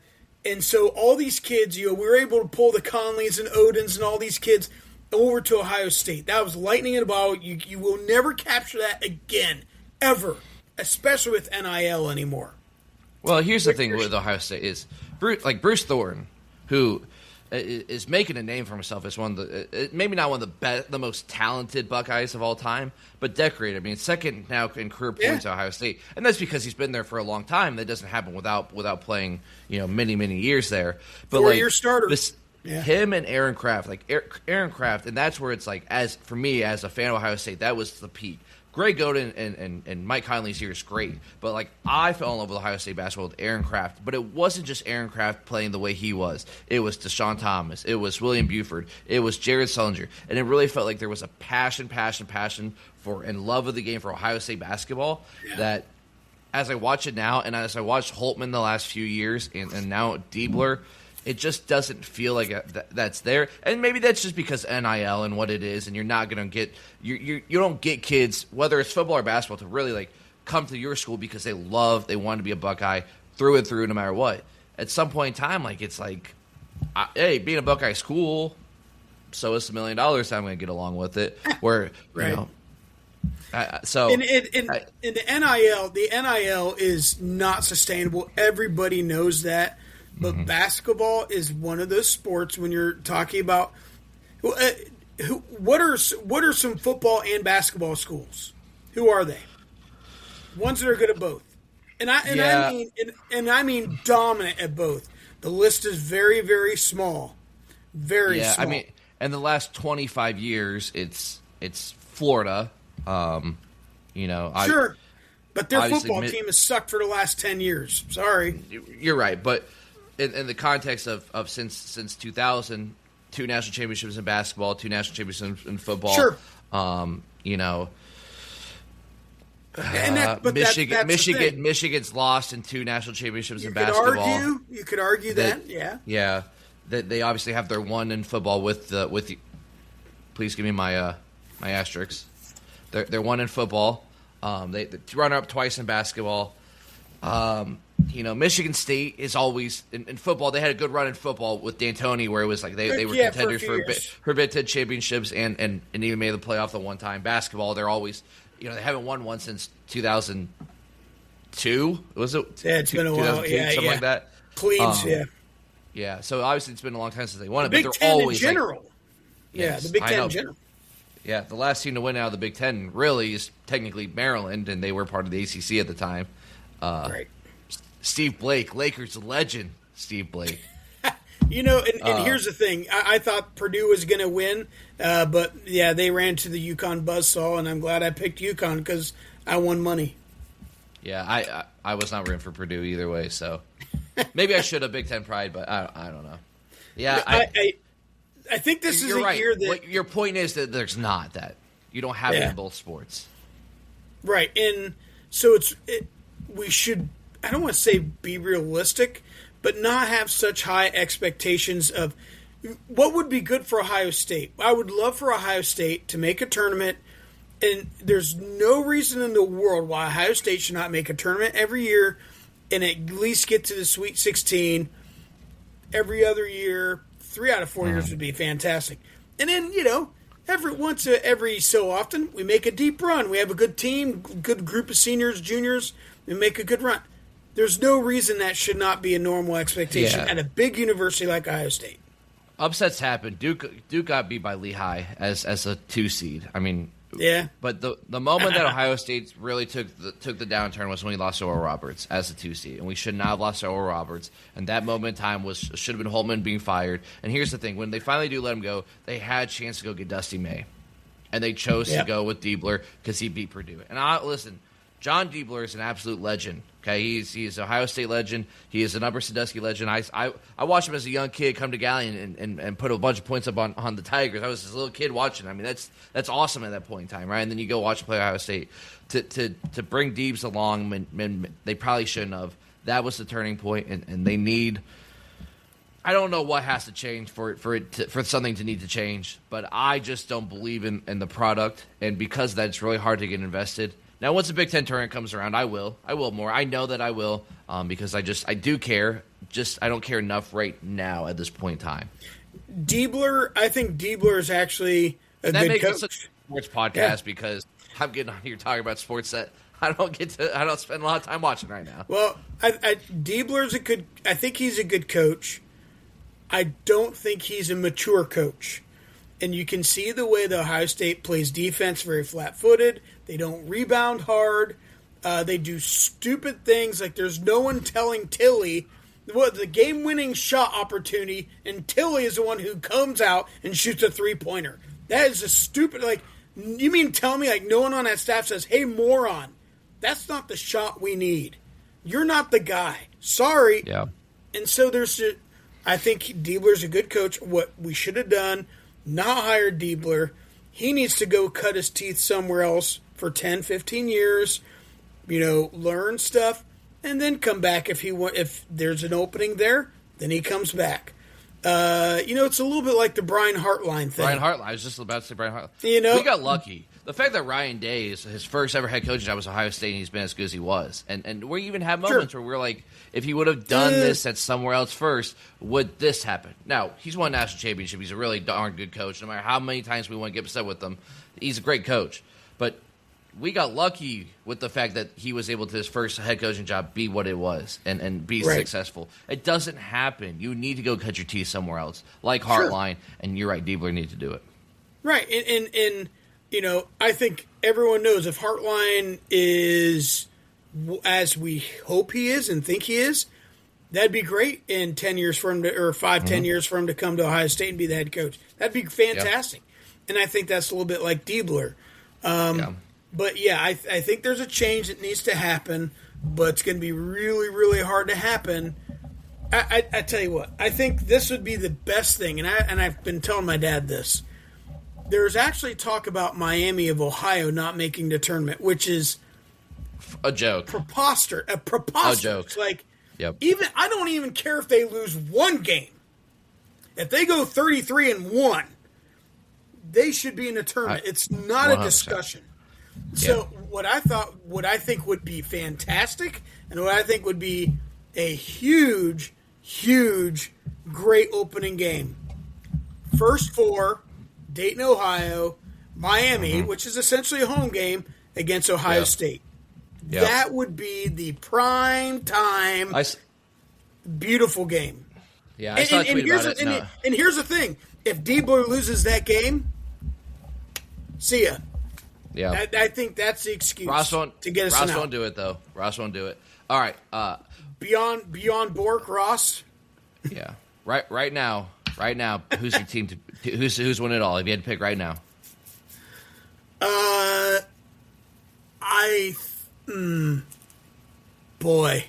S2: so all these kids, we were able to pull the Conleys and Odins and all these kids over to Ohio State. That was lightning in a bottle. You will never capture that again, ever, especially with NIL anymore.
S1: Well, here's the thing with Ohio State is Bruce Thornton, who is making a name for himself as one of the maybe not one of the most talented Buckeyes of all time, but decorated. I mean, second now in career points at Ohio State, and that's because he's been there for a long time. That doesn't happen without playing many years there. But
S2: 4-year starter.
S1: Him and Aaron Kraft, Aaron Kraft, and that's where it's as for me as a fan of Ohio State, that was the peak. Greg Oden and Mike Conley's year is great, but I fell in love with Ohio State basketball with Aaron Kraft. But it wasn't just Aaron Kraft playing the way he was. It was Deshaun Thomas. It was William Buford. It was Jared Sullinger. And it really felt like there was a passion for and love of the game for Ohio State basketball that as I watch it now and as I watched Holtman the last few years and now Diebler, it just doesn't feel like that's there. And maybe that's just because NIL and what it is, and you're not going to get you don't get kids, whether it's football or basketball, to really come to your school because they want to be a Buckeye through and through no matter what. At some point in time, hey, being a Buckeye is cool, so it's $1 million I'm going to get along with it. Where,
S2: right.
S1: So
S2: in the NIL is not sustainable. Everybody knows that. But basketball is one of those sports when you're talking about what are some football and basketball schools? Who are they? Ones that are good at both. I mean dominant at both. The list is very, very small. Very small. I mean,
S1: in the last 25 years it's Florida.
S2: Sure. But their football team has sucked for the last 10 years. Sorry.
S1: You're right, but in the context of since 2000, 2 national championships in basketball, 2 national championships in football.
S2: Sure.
S1: Michigan's lost in 2 national championships in basketball.
S2: You could argue that. Yeah.
S1: Yeah. They obviously have their one in football with the. Please give me my asterisks. They're one in football. They runner up twice in basketball. Michigan State is always in football. They had a good run in football with D'Antoni, where it was they were contenders for Big Ten championships and even made the playoff the one time. Basketball, they're always they haven't won one since 2002. Was it?
S2: Yeah, it's been a while.
S1: Something like that.
S2: Cleats,
S1: yeah. So obviously it's been a long time since they won it.
S2: Big
S1: but they're
S2: Ten
S1: always
S2: in general. The Big Ten in general.
S1: Yeah, the last team to win out of the Big Ten really is technically Maryland, and they were part of the ACC at the time.
S2: Right.
S1: Steve Blake, Lakers legend, Steve Blake.
S2: And here's the thing. I thought Purdue was going to win, but, they ran to the UConn buzzsaw, and I'm glad I picked UConn because I won money.
S1: Yeah, I was not rooting for Purdue either way, so maybe I should have Big Ten pride, but I don't know. Yeah,
S2: I think this is
S1: a
S2: year that...
S1: Your point is that there's not that. You don't have it in both sports.
S2: Right, and so we should... I don't want to say be realistic, but not have such high expectations of what would be good for Ohio State. I would love for Ohio State to make a tournament, and there's no reason in the world why Ohio State should not make a tournament every year and at least get to the Sweet 16 every other year. 3 out of 4 years would be fantastic. And then, every so often, we make a deep run. We have a good team, good group of seniors, juniors. We make a good run. There's no reason that should not be a normal expectation at a big university like Ohio State.
S1: Upsets happen. Duke got beat by Lehigh as a 2 seed. I mean, But the moment that Ohio State really took the downturn was when we lost to Oral Roberts as a 2 seed, and we should not have lost to Oral Roberts. And that moment in time should have been Holtman being fired. And here's the thing: when they finally do let him go, they had a chance to go get Dusty May, and they chose to go with Diebler because he beat Purdue. And listen. John Diebler is an absolute legend. Okay, he's an Ohio State legend. He is an Upper Sandusky legend. I watched him as a young kid come to Gallion and put a bunch of points up on the Tigers. I was this little kid watching. I mean, that's awesome at that point in time, right? And then you go watch him play Ohio State. To bring Deebs along, when they probably shouldn't have. That was the turning point, and they need. I don't know what has to change for something to need to change, but I just don't believe in the product, and because of that, it's really hard to get invested. Now, once the Big Ten tournament comes around, I will more. I know that I will, because I do care. Just I don't care enough right now at this point in time.
S2: Diebler, I think Diebler is actually a good coach.
S1: Such a sports podcast because I'm getting on here talking about sports that I don't spend a lot of time watching right now.
S2: Well, Diebler's a good. I think he's a good coach. I don't think he's a mature coach. And you can see the way the Ohio State plays defense, very flat-footed. They don't rebound hard. They do stupid things like there's no one telling Tilly the game-winning shot opportunity, and Tilly is the one who comes out and shoots a three-pointer. That is a stupid, you mean tell me no one on that staff says, hey, moron, that's not the shot we need. You're not the guy. Sorry.
S1: Yeah.
S2: And so I think Diebler's a good coach. What we should have done, not hired Diebler. He needs to go cut his teeth somewhere else for 10, 15 years, learn stuff, and then come back if there's an opening there, then he comes back. It's a little bit like the Brian Hartline thing.
S1: I was just about to say Brian Hartline. We got lucky. The fact that Ryan Day is his first ever head coaching job was Ohio State, and he's been as good as he was. And we even have moments where we're like, if he would have done this at somewhere else first, would this happen? Now, he's won a national championship. He's a really darn good coach. No matter how many times we want to get upset with him, he's a great coach. But we got lucky with the fact that he was able to, his first head coaching job, be what it was and be successful. It doesn't happen. You need to go cut your teeth somewhere else, like Hartline, and you're right, Diebler needs to do it.
S2: Right, and I think everyone knows if Hartline is as we hope he is and think he is, that'd be great in 10 years for him to, or 10 years for him to come to Ohio State and be the head coach. That'd be fantastic. And I think that's a little bit like Diebler. But yeah, I think there's a change that needs to happen, but it's going to be really, really hard to happen. I tell you what, I think this would be the best thing, and I've been telling my dad this. There's actually talk about Miami of Ohio not making the tournament, which is
S1: a joke,
S2: preposterous.
S1: A joke.
S2: Like, even I don't even care if they lose one game. If they go 33-1, they should be in the tournament. It's not 100%. A discussion. So what I think would be fantastic, and what I think would be a huge, huge, great opening game. First four, Dayton, Ohio, Miami, which is essentially a home game, against Ohio State. That would be the prime time, beautiful game.
S1: Yeah, I saw a tweet about it.
S2: And here's the thing. If Diebler loses that game, see ya.
S1: Yeah,
S2: I think that's the excuse to get us out.
S1: Ross won't do it, though. Ross won't do it. All right.
S2: Beyond Bork, Ross?
S1: Yeah. Right now, who's your team? Who's won it all? If you had to pick right now.
S2: Boy.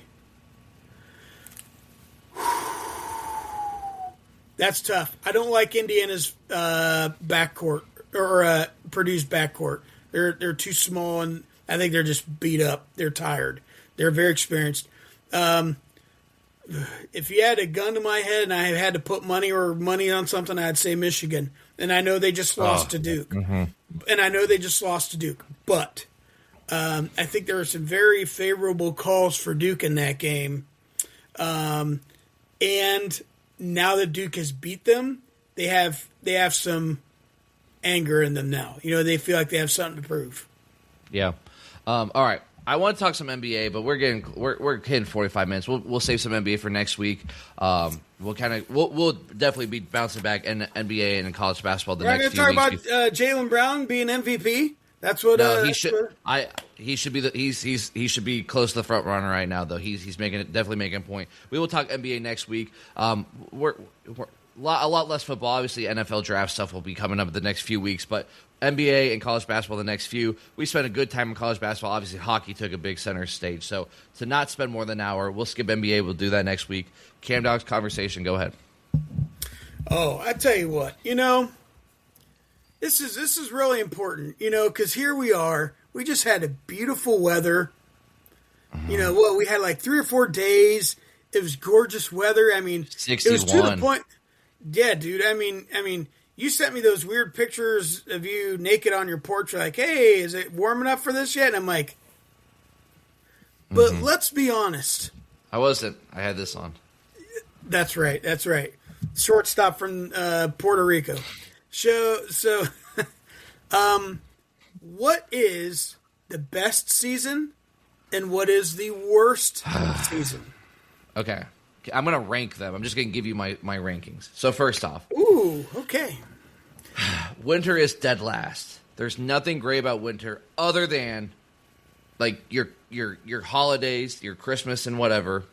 S2: That's tough. I don't like Indiana's backcourt or Purdue's backcourt. They're too small, and I think they're just beat up. They're tired. They're very experienced. If you had a gun to my head and I had to put money on something, I'd say Michigan. And I know they just lost to Duke. But I think there are some very favorable calls for Duke in that game. And now that Duke has beat them, they have some anger in them now. They feel like they have something to prove.
S1: Yeah. All right. I want to talk some NBA, but we're hitting 45 minutes. We'll save some NBA for next week. We'll definitely be bouncing back in NBA and in college basketball the next few weeks.
S2: We're going to talk about Jaylen Brown being MVP. That's what.
S1: No, he should. He should be he should be close to the front runner right now, though. He's definitely making a point. We will talk NBA next week. We're a lot less football. Obviously, NFL draft stuff will be coming up in the next few weeks, but NBA and college basketball the next few. We spent a good time in college basketball. Obviously, hockey took a big center stage. So to not spend more than an hour, we'll skip NBA. We'll do that next week. CamDog's conversation, go ahead.
S2: Oh, I tell you what, this is really important, because here we are. We just had a beautiful weather. We had like 3 or 4 days. It was gorgeous weather. I mean,
S1: 61.
S2: It was to the point. Yeah, dude. I mean, you sent me those weird pictures of you naked on your porch. Like, hey, is it warm enough for this yet? And I'm like, but let's be honest.
S1: I wasn't. I had this on.
S2: That's right. Shortstop from Puerto Rico. So, what is the best season and what is the worst season?
S1: Okay. I'm going to rank them. I'm just going to give you my rankings. So first off.
S2: Ooh, okay.
S1: Winter is dead last. There's nothing great about winter other than like your holidays, your Christmas and whatever,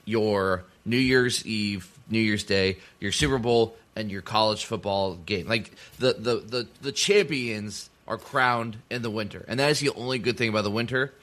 S1: your New Year's Eve, New Year's Day, your Super Bowl, and your college football game. Like the champions are crowned in the winter. And that is the only good thing about the winter.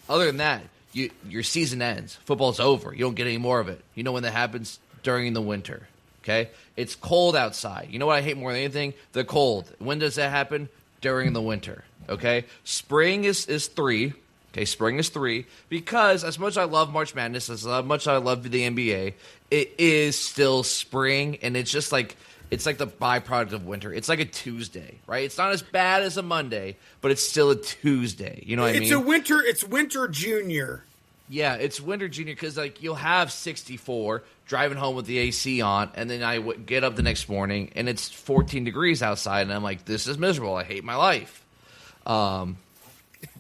S1: Other than that, your season ends. Football's over. You don't get any more of it. You know when that happens? During the winter. Okay? It's cold outside. You know what I hate more than anything? The cold. When does that happen? During the winter. Okay? Spring is 3. Okay, spring is 3. Because as much as I love March Madness, as much as I love the NBA, it is still spring, and it's just like it's like the byproduct of winter. It's like a Tuesday, right? It's not as bad as a Monday, but it's still a Tuesday. You know what I mean?
S2: It's winter junior.
S1: Yeah, it's winter junior because like you'll have 64 driving home with the AC on, and then I get up the next morning and it's 14 degrees outside, and I'm like, this is miserable. I hate my life.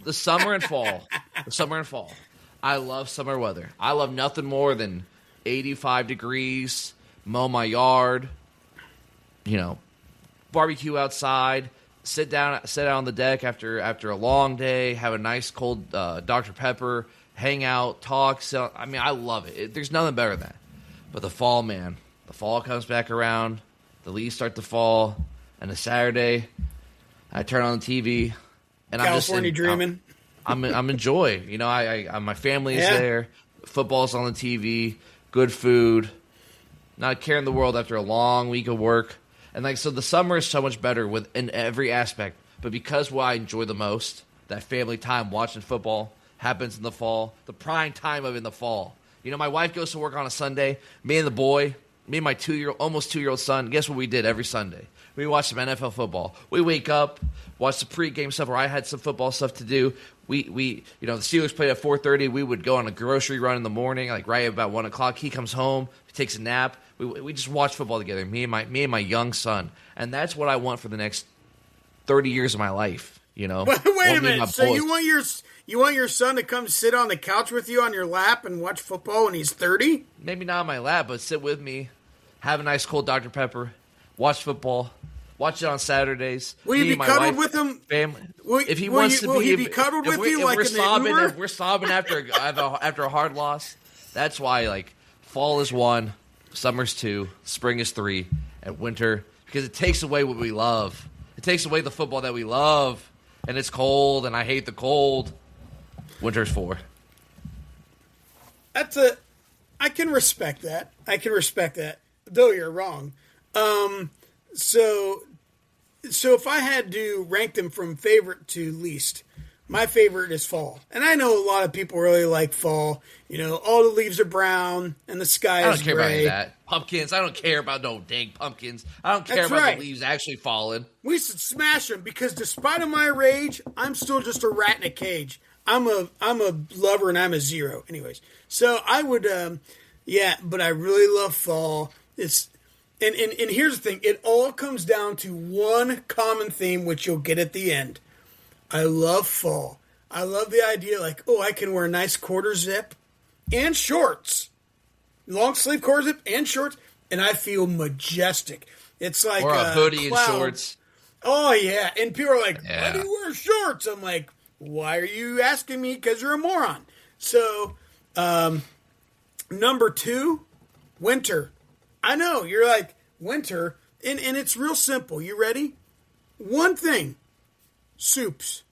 S1: The summer and fall. I love summer weather. I love nothing more than 85 degrees, mow my yard, barbecue outside, sit down on the deck after a long day, have a nice cold Dr. Pepper, hang out, talk. So I mean, I love it. There's nothing better than that. But the fall, man, the fall comes back around, the leaves start to fall, and a Saturday, I turn on the TV, and
S2: California dreaming.
S1: I'm in joy. My family is there. Football's on the TV. Good food. Not a care in the world after a long week of work. And so the summer is so much better in every aspect. But because what I enjoy the most, that family time watching football, happens in the fall. The prime time of in the fall. My wife goes to work on a Sunday. Me and my almost 2-year-old son, guess what we did every Sunday? We watched some NFL football. We wake up, watch the pregame stuff where I had some football stuff to do. The Steelers played at 4:30. We would go on a grocery run in the morning, like right about 1 o'clock. He comes home, he takes a nap. We just watch football together, me and my young son. And that's what I want for the next 30 years of my life,
S2: Wait a minute. So you want your son to come sit on the couch with you on your lap and watch football when he's 30?
S1: Maybe not on my lap, but sit with me, have a nice cold Dr. Pepper, watch football. Watch it on Saturdays.
S2: Will you be cuddled with him?
S1: Family.
S2: If he wants to be, will he be cuddled with you like in the Uber?
S1: If we're sobbing after a hard loss. That's why fall is 1, summer's 2, spring is 3, and winter because it takes away what we love. It takes away the football that we love, and it's cold, and I hate the cold. Winter's 4.
S2: I can respect that. Though you're wrong. So if I had to rank them from favorite to least, my favorite is fall. And I know a lot of people really like fall. All the leaves are brown and the sky is gray.
S1: I don't care about any of that. Pumpkins. I don't care about no dang pumpkins. I don't care about the leaves actually falling.
S2: We should smash them because despite of my rage, I'm still just a rat in a cage. I'm a lover and I'm a 0. Anyways, so I would, but I really love fall. And here's the thing. It all comes down to one common theme, which you'll get at the end. I love fall. I love the idea I can wear a nice quarter zip and shorts. Long sleeve quarter zip and shorts. And I feel majestic. It's like
S1: or a hoodie and shorts.
S2: Oh, yeah. And people are like, why do you wear shorts? I'm like, why are you asking me? Because you're a moron. So, number 2, winter. I know, you're like, winter, and it's real simple. You ready? One thing. soups.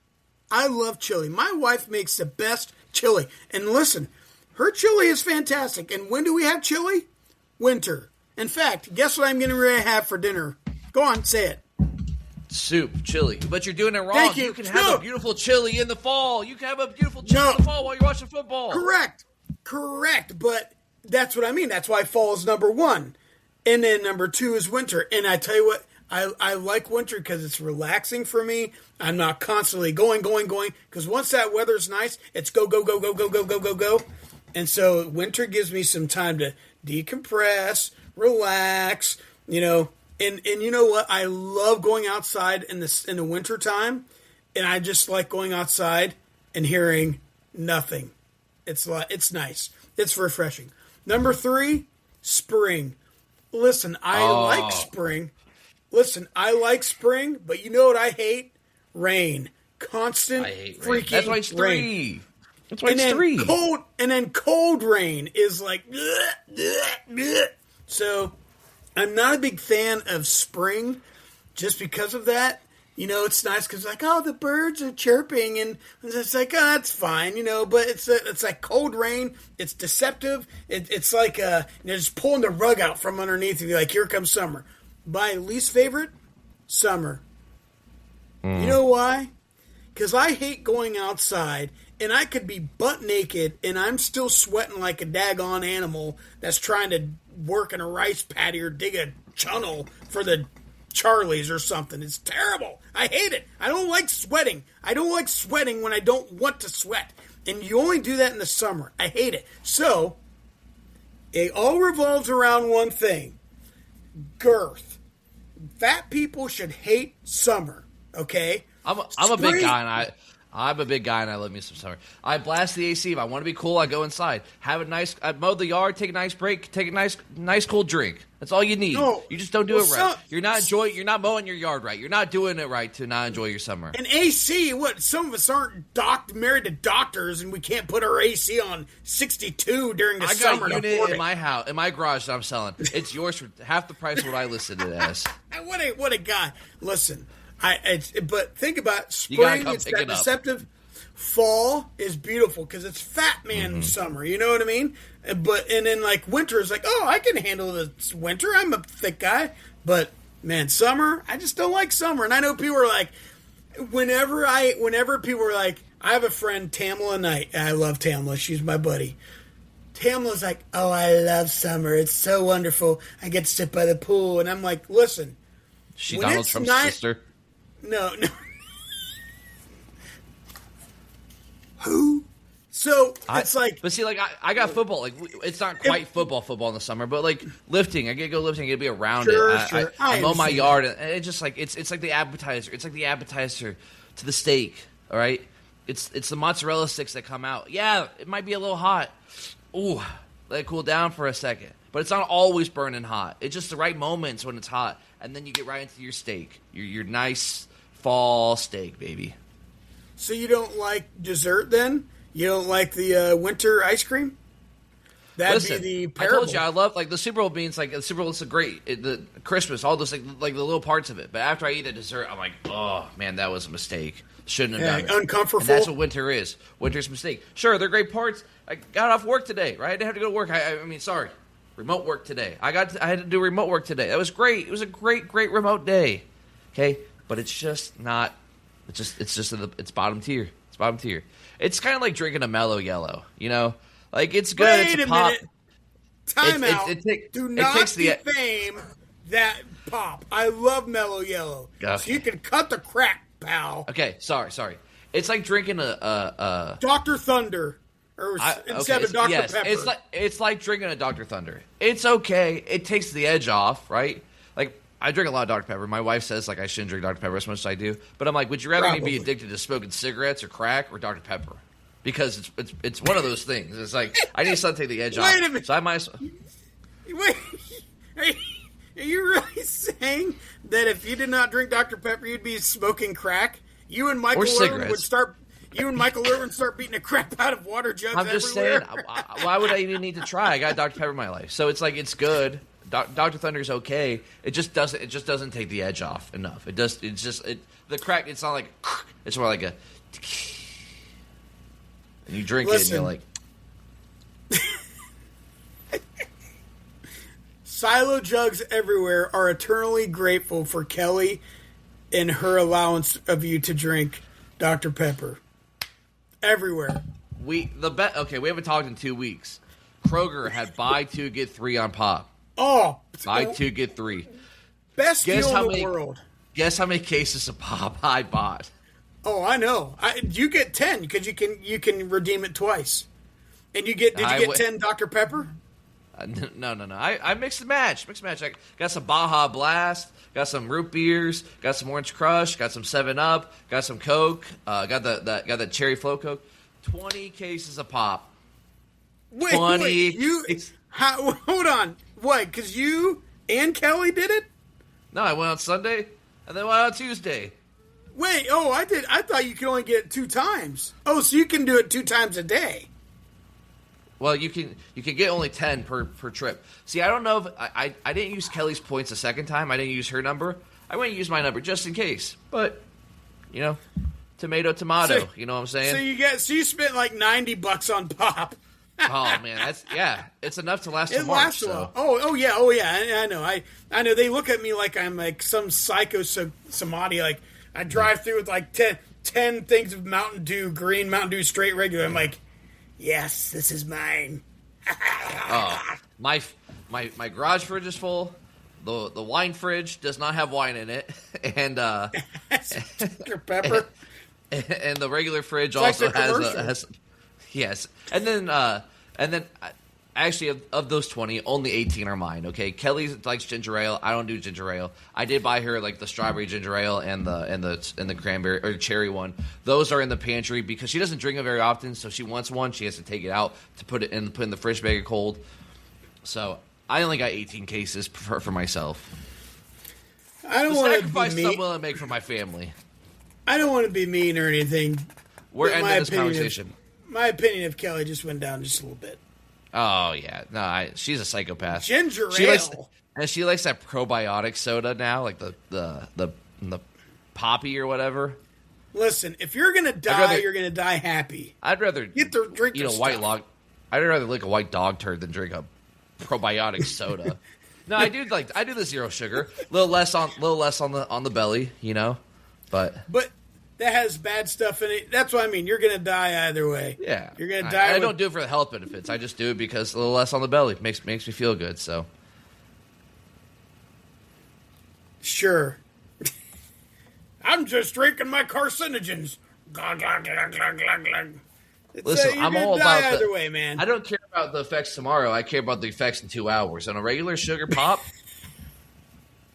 S2: I love chili. My wife makes the best chili. And listen, her chili is fantastic. And when do we have chili? Winter. In fact, guess what I'm getting ready to have for dinner? Go on, say it.
S1: Soup, chili. But you're doing it wrong.
S2: Thank you.
S1: You can have a beautiful chili in the fall. You can have a beautiful chili in the fall while you're watching football.
S2: Correct. But that's what I mean. That's why fall is number one. And then number two is winter. And I tell you what, I like winter because it's relaxing for me. I'm not constantly going. Because once that weather's nice, it's go. And so winter gives me some time to decompress, relax, you know. And you know what? I love going outside in the winter time. And I just like going outside and hearing nothing. It's nice. It's refreshing. Number 3, spring. Listen, I like spring. But you know what I hate? Rain. Constant freaking
S1: That's why it's 3.
S2: rain.
S1: That's why it's 3.
S2: Cold rain is like, bleh. So I'm not a big fan of spring just because of that. You know, it's nice because like, oh, the birds are chirping, and it's like, oh, that's fine, you know. But it's like cold rain. It's deceptive. It's like just pulling the rug out from underneath you. Like, here comes summer. My least favorite, summer. You know why? Because I hate going outside, and I could be butt naked, and I'm still sweating like a daggone animal that's trying to work in a rice paddy or dig a tunnel for the Charlies or something. It's terrible. I hate it. I don't like sweating. I don't like sweating when I don't want to sweat. And you only do that in the summer. I hate it. So, it all revolves around one thing. Girth. Fat people should hate summer. Okay?
S1: I'm a big guy, and I love me some summer. I blast the AC. If I want to be cool, I go inside. I mow the yard, take a nice break, take a nice cool drink. That's all you need.
S2: No.
S1: You just don't do it right. You're not mowing your yard right. You're not doing it right to not enjoy your summer.
S2: And AC, some of us aren't married to doctors, and we can't put our AC on 62 during the summer.
S1: I got a unit in my house, in my garage that I'm selling. It's yours for half the price of what I listed it as.
S2: What a guy. Listen, but think about spring. It's that deceptive. Fall is beautiful because it's fat man summer. You know what I mean? And then like winter is like, oh, I can handle the winter. I'm a thick guy. But man, summer, I just don't like summer. And I know people are like, whenever people are like, I have a friend, Tamla Knight. I love Tamla. She's my buddy. Tamla's like, oh, I love summer. It's so wonderful. I get to sit by the pool. And I'm like, listen.
S1: She's Donald Trump's sister?
S2: No. Who? So it's
S1: but see, like I got football. Like it's not quite football in the summer, but like lifting, I get to go lifting. I get to be around it.
S2: Sure.
S1: I mow my yard, and it's just like it's like the appetizer. It's like the appetizer to the steak. All right, it's the mozzarella sticks that come out. Yeah, it might be a little hot. Ooh, let it cool down for a second. But it's not always burning hot. It's just the right moments when it's hot, and then you get right into your steak. Your nice fall steak, baby.
S2: So you don't like dessert then? You don't like the winter ice cream? That'd be the parable.
S1: I told you I love like the Super Bowl beans. Like the Super Bowl is great. The Christmas, all those like the little parts of it. But after I eat a dessert, I'm like, oh man, that was a mistake. Shouldn't have done it.
S2: Uncomfortable.
S1: And that's what winter is. Winter's a mistake. Sure, they're great parts. I got off work today, right? I didn't have to go to work. I mean, sorry, remote work today. I had to do remote work today. That was great. It was a great remote day. Okay, but it's just not. It's bottom tier. It's bottom tier. It's kind of like drinking a Mellow Yellow, you know? Like, it's good.
S2: Wait
S1: it's
S2: a
S1: pop.
S2: minute. Time out. Do not defame that pop. I love Mellow Yellow. Okay. So you can cut the crap, pal.
S1: Okay, sorry. It's like drinking a
S2: Dr. Thunder. Instead of Dr. Pepper.
S1: It's like drinking a Dr. Thunder. It's okay. It takes the edge off, right? Like, I drink a lot of Dr. Pepper. My wife says like I shouldn't drink Dr. Pepper as much as I do. But I'm like, would you rather me be addicted to smoking cigarettes or crack or Dr. Pepper? Because it's one of those things. It's like I need something to take the edge off.
S2: Wait a minute.
S1: So I might as well.
S2: Wait, are you really saying that if you did not drink Dr. Pepper, you'd be smoking crack? You and Michael Irvin would start beating the crap out of water jugs everywhere?
S1: I'm just saying, why would I even need to try? I got Dr. Pepper in my life. So it's like, it's good. Dr. Thunder's okay. It just doesn't take the edge off enough. The crack. It's not like it's more like a. And you drink it and you're like.
S2: Silo jugs everywhere are eternally grateful for Kelly and her allowance of you to drink Dr. Pepper. Everywhere.
S1: We haven't talked in 2 weeks. Kroger had buy 2 get 3 on pop.
S2: Oh,
S1: buy 2 get 3.
S2: Best deal in the world.
S1: Guess how many cases of pop I bought?
S2: Oh, I know. You get 10 because you can redeem it twice. And did you get 10 Dr. Pepper?
S1: No. I mixed and match. I got some Baja Blast, got some root beers, got some Orange Crush, got some 7-Up, got some Coke, got the Cherry Flow Coke. 20 cases of pop.
S2: Wait, hold on. What? Because you and Kelly did it?
S1: No, I went on Sunday and then went on Tuesday.
S2: Wait, I did. I thought you could only get it 2 times. Oh, so you can do it 2 times a day.
S1: Well, you can get only 10 per trip. See, I don't know if I didn't use Kelly's points the second time. I didn't use her number. I went and used my number just in case. But tomato.
S2: So,
S1: you know what I'm saying?
S2: So you spent like $90 on pop.
S1: Oh man, it's enough to last. It
S2: lasts a while. Oh yeah. I know. I know. They look at me like I'm like some psycho somebody. Like I drive through with like 10 things of Mountain Dew, green Mountain Dew, straight regular. I'm like, yes, this is mine.
S1: My garage fridge is full. The wine fridge does not have wine in it, and
S2: Dr. Pepper.
S1: And the regular fridge also has yes. And then actually of those 20, only 18 are mine. Okay, Kelly likes ginger ale. I don't do ginger ale. I did buy her like the strawberry ginger ale and the cranberry or cherry one. Those are in the pantry because she doesn't drink it very often. So she wants one. She has to take it out to put in the fridge bag of cold. So I only got 18 cases for myself.
S2: I don't want to
S1: sacrifice
S2: be mean.
S1: I'm willing to make for my family.
S2: I don't want to be mean or anything.
S1: We're ending this conversation.
S2: My opinion of Kelly just went down just a little bit.
S1: Oh yeah, no, she's a psychopath.
S2: Ginger ale,
S1: she likes that probiotic soda now, like the poppy or whatever.
S2: Listen, if you're gonna die, you're gonna die happy.
S1: I'd rather
S2: get the drink.
S1: Eat a white log. I'd rather lick a white dog turd than drink a probiotic soda. No, I do the zero sugar, a little less on the belly, but
S2: that has bad stuff in it. That's what I mean. You're going to die either way.
S1: Yeah.
S2: You're going to die.
S1: I don't do it for the health benefits. I just do it because a little less on the belly makes me feel good. So.
S2: Sure. I'm just drinking my carcinogens.
S1: Listen, I'm all about
S2: either way, man.
S1: I don't care about the effects tomorrow. I care about the effects in 2 hours. On a regular sugar pop,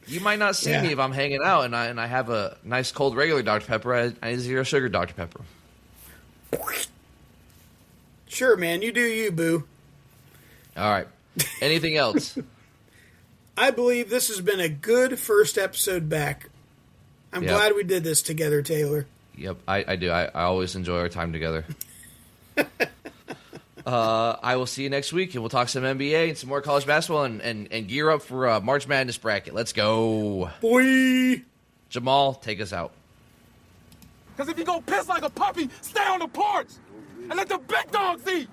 S1: you might not see me if I'm hanging out and I have a nice cold regular Dr. Pepper. I zero sugar Dr. Pepper.
S2: Sure, man. You do you, boo.
S1: All right. Anything else?
S2: I believe this has been a good first episode back. I'm glad we did this together, Taylor.
S1: Yep, I do. I always enjoy our time together. I will see you next week, and we'll talk some NBA and some more college basketball and gear up for March Madness bracket. Let's go.
S2: Boy.
S1: Jamal, take us out.
S3: Because if you go piss like a puppy, stay on the porch and let the big dogs eat.